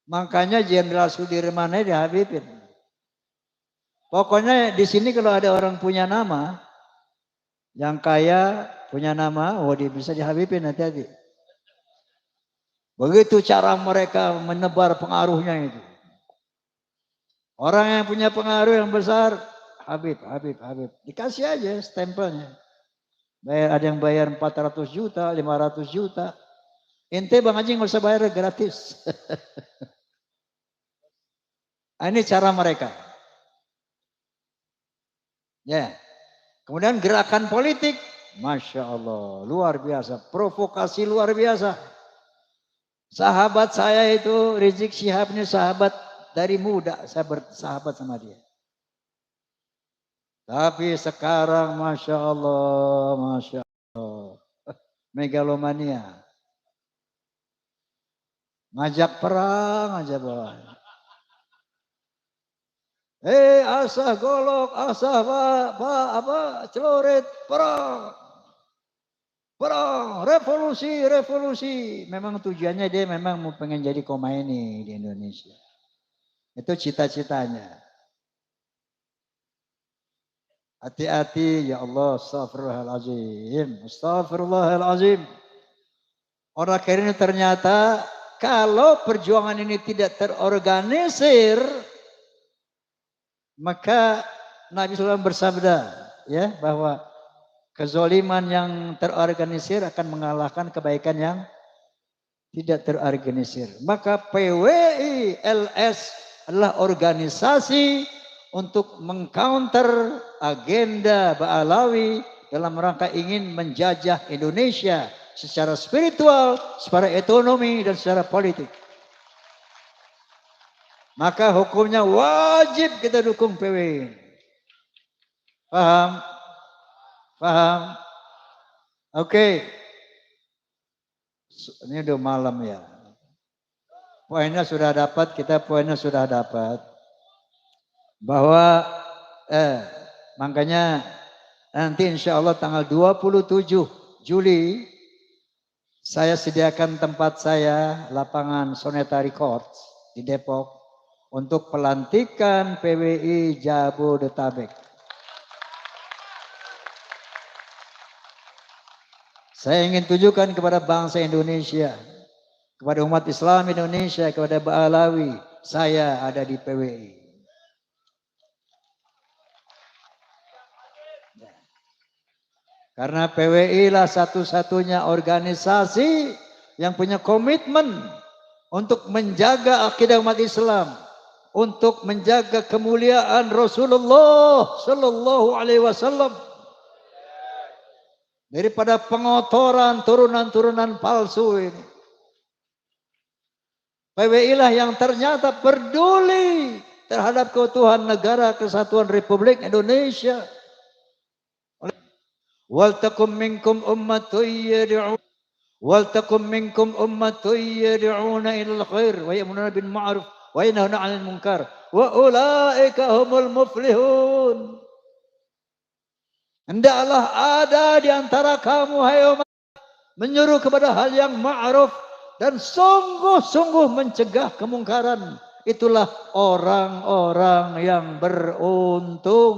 Makanya Jenderal Sudirman ini dihabibin. Pokoknya di sini kalau ada orang punya nama, yang kaya punya nama, oh dia bisa dihabibin, hati-hati. Begitu cara mereka menebar pengaruhnya itu. Orang yang punya pengaruh yang besar, Habib. Dikasih aja stempelnya. Ada yang bayar 400 juta, 500 juta. Ente Bang Haji nggak usah bayar, gratis. Ini cara mereka. Ya. Kemudian gerakan politik, Masya Allah, luar biasa. Provokasi luar biasa. Sahabat saya itu, Rizik Syihab ini sahabat dari muda. Saya bersahabat sama dia. Tapi sekarang Masya Allah, megalomania. Ngajak perang aja bawah. Asah golok, asah celurit, perang, revolusi. Memang tujuannya dia memang mau pengen jadi Khomeini di Indonesia. Itu cita-citanya. Hati-hati ya Allah, astagfirullahalazim. Orang kira ini ternyata kalau perjuangan ini tidak terorganisir, maka Nabi SAW bersabda ya bahwa kezoliman yang terorganisir akan mengalahkan kebaikan yang tidak terorganisir. Maka PWI LS adalah organisasi untuk mengcounter agenda Ba'alawi dalam rangka ingin menjajah Indonesia secara spiritual, secara ekonomi dan secara politik. Maka hukumnya wajib kita dukung PWI. Paham? Oke. Ini udah malam ya. Poinnya sudah dapat, bahwa makanya nanti insya Allah tanggal 27 Juli saya sediakan tempat saya, lapangan Soneta Records di Depok, untuk pelantikan PWI Jabodetabek. Saya ingin tunjukkan kepada bangsa Indonesia, kepada umat Islam Indonesia, kepada Ba'alawi, saya ada di PWI. Karena PWI lah satu-satunya organisasi yang punya komitmen untuk menjaga akidah umat Islam, untuk menjaga kemuliaan Rasulullah Sallallahu Alaihi Wasallam daripada pengotoran turunan-turunan palsu ini. PWI lah yang ternyata peduli terhadap keutuhan negara kesatuan Republik Indonesia. Waltakum minkum ummatun yad'una ilal khair wa ya'muruna bil ma'ruf wa yanhauna 'anil munkar wa ulaika humul muflihun. Hendaklah ada di antara kamu hai umat menyuruh kepada hal yang ma'ruf dan sungguh-sungguh mencegah kemungkaran. Itulah orang-orang yang beruntung.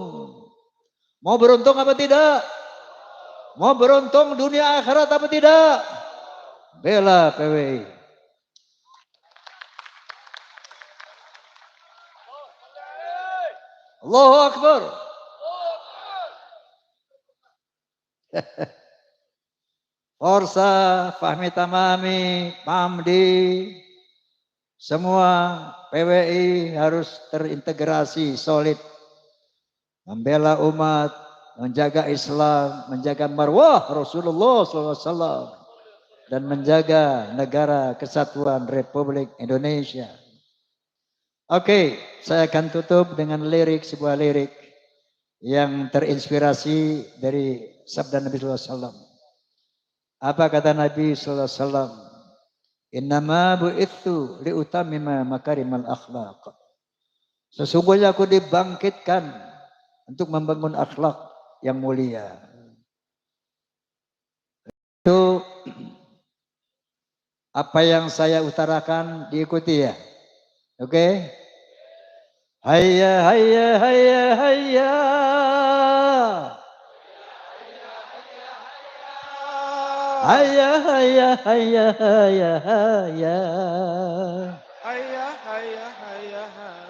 Mau beruntung apa tidak? Mau beruntung dunia akhirat apa tidak? Bela PWI. Allahu Akbar. Forsa, Fahmi Tamami, Pamdi, semua PWI harus terintegrasi solid. Membela umat, menjaga Islam, menjaga marwah Rasulullah SAW, dan menjaga negara kesatuan Republik Indonesia. Oke, saya akan tutup dengan sebuah lirik yang terinspirasi dari sabda Nabi SAW. Apa kata Nabi SAW? Innama bu'ithu liutamima makarimal akhlaq. Sesungguhnya aku dibangkitkan untuk membangun akhlak yang mulia. Itu apa yang saya utarakan diikuti ya. Oke? Hayya hayya hayya hayya. Hayya hayya hayya hayya hayya. Hayya hayya hayya hayya.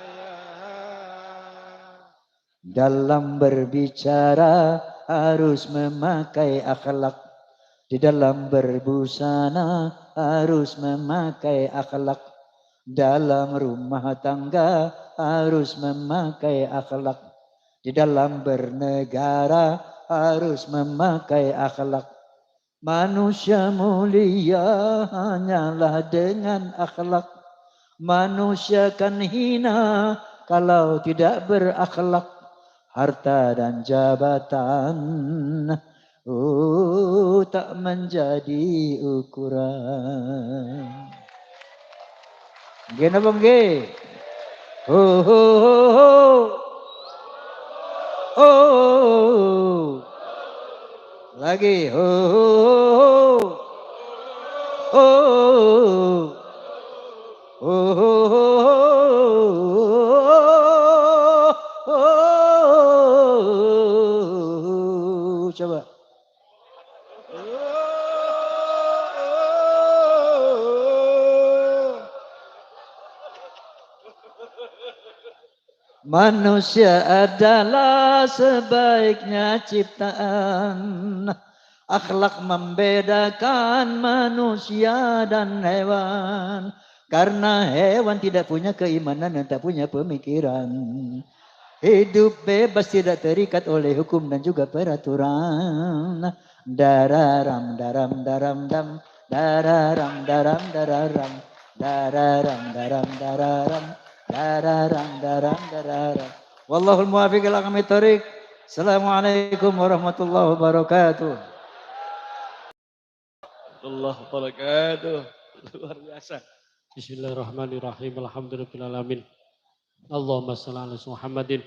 Dalam berbicara harus memakai akhlak. Di dalam berbusana harus memakai akhlak. Dalam rumah tangga harus memakai akhlak. Di dalam bernegara harus memakai akhlak. Manusia mulia hanyalah dengan akhlak. Manusia kan hina kalau tidak berakhlak. Harta dan jabatan tak menjadi ukuran. Gini bang ge. Oh, oh, oh, oh, oh. Lagi. Oh, oh, oh, oh, oh, oh. Coba. Manusia adalah sebaiknya ciptaan. Akhlak membedakan manusia dan hewan. Karena hewan tidak punya keimanan dan tak punya pemikiran. Hidup bebas tidak terikat oleh hukum dan juga peraturan. Dararam daram daram dam. Dararam daram dararam. Dararam daram dararam. Dararam daram dararam. Wallahul muwaffiq ila aqwamit thoriq. Assalamualaikum warahmatullahi wabarakatuh. Allah wabarakatuh. Luar biasa. Bismillahirrahmanirrahim. Alhamdulillahirrahmanirrahim. Allahumma salli ala Muhammadin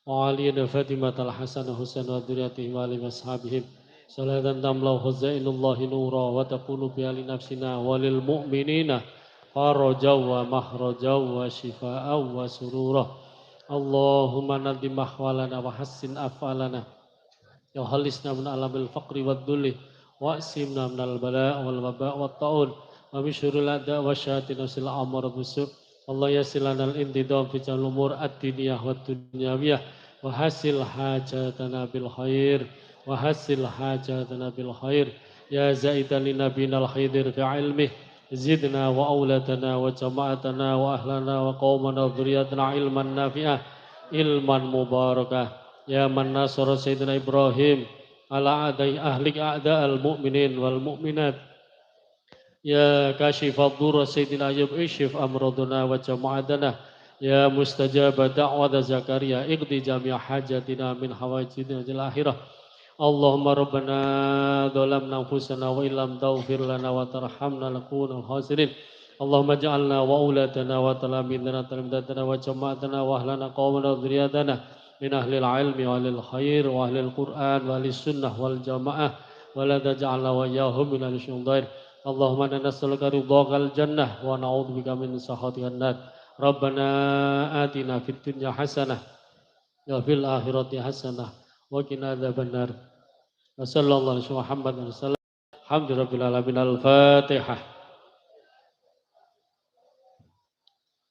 wa ali Fatimah al-Hasan Husain wa dzurriyyatihi wa ali ashabihim صلاة تملأ خزائن الله نورا وتكون بها لنفسنا وللمؤمنين فرجا ومخرجا وشفاء وسرورا اللهم نظم أحوالنا وحسن أفعالنا وخلصنا من ألم الفقر والذل وأسمنا من البلاء والوباء والطاعون ومن شر الأعداء والشياطين نفس الأمر بالسوء الله يسر لنا الانتظام في جميع الأمور الدينية والدنيوية وحسن حاجاتنا بالخير وحسن حاجاتنا بالخير يا زائدا لنبينا الخير في علمه زدنا وأولادنا وجماعتنا وأهلنا وقومنا وذرياتنا علما نافعا علما مباركا يا من نصر سيدنا إبراهيم على أعداء أهلك أعداء المؤمنين والمؤمنات يا كاشف الضر سيدنا أيوب اشف أمراضنا وجماعتنا يا مستجاب دعوة زكريا اقضي جميع حاجاتنا من حوائجنا الآخرة اللهم ربنا ظلمنا أنفسنا وإن لم تغفر لنا وترحمنا لنكون من الخاسرين اللهم اجعلنا وأولادنا وتلاميذنا تلاميذنا وجماعتنا وأهلنا قومنا وذرياتنا من أهل العلم وأهل الخير وأهل القرآن وأهل السنة والجماعة ولا تجعلنا وإياهم من أهل الشيطان اللهم إنا نسألك رضاك الجنة ونعوذ بك من سخطك النار ربنا آتنا في الدنيا حسنة وفي الآخرة حسنة وقنا عذاب النار وصلى الله على محمد وسلم الحمد لله رب العالمين الفاتحة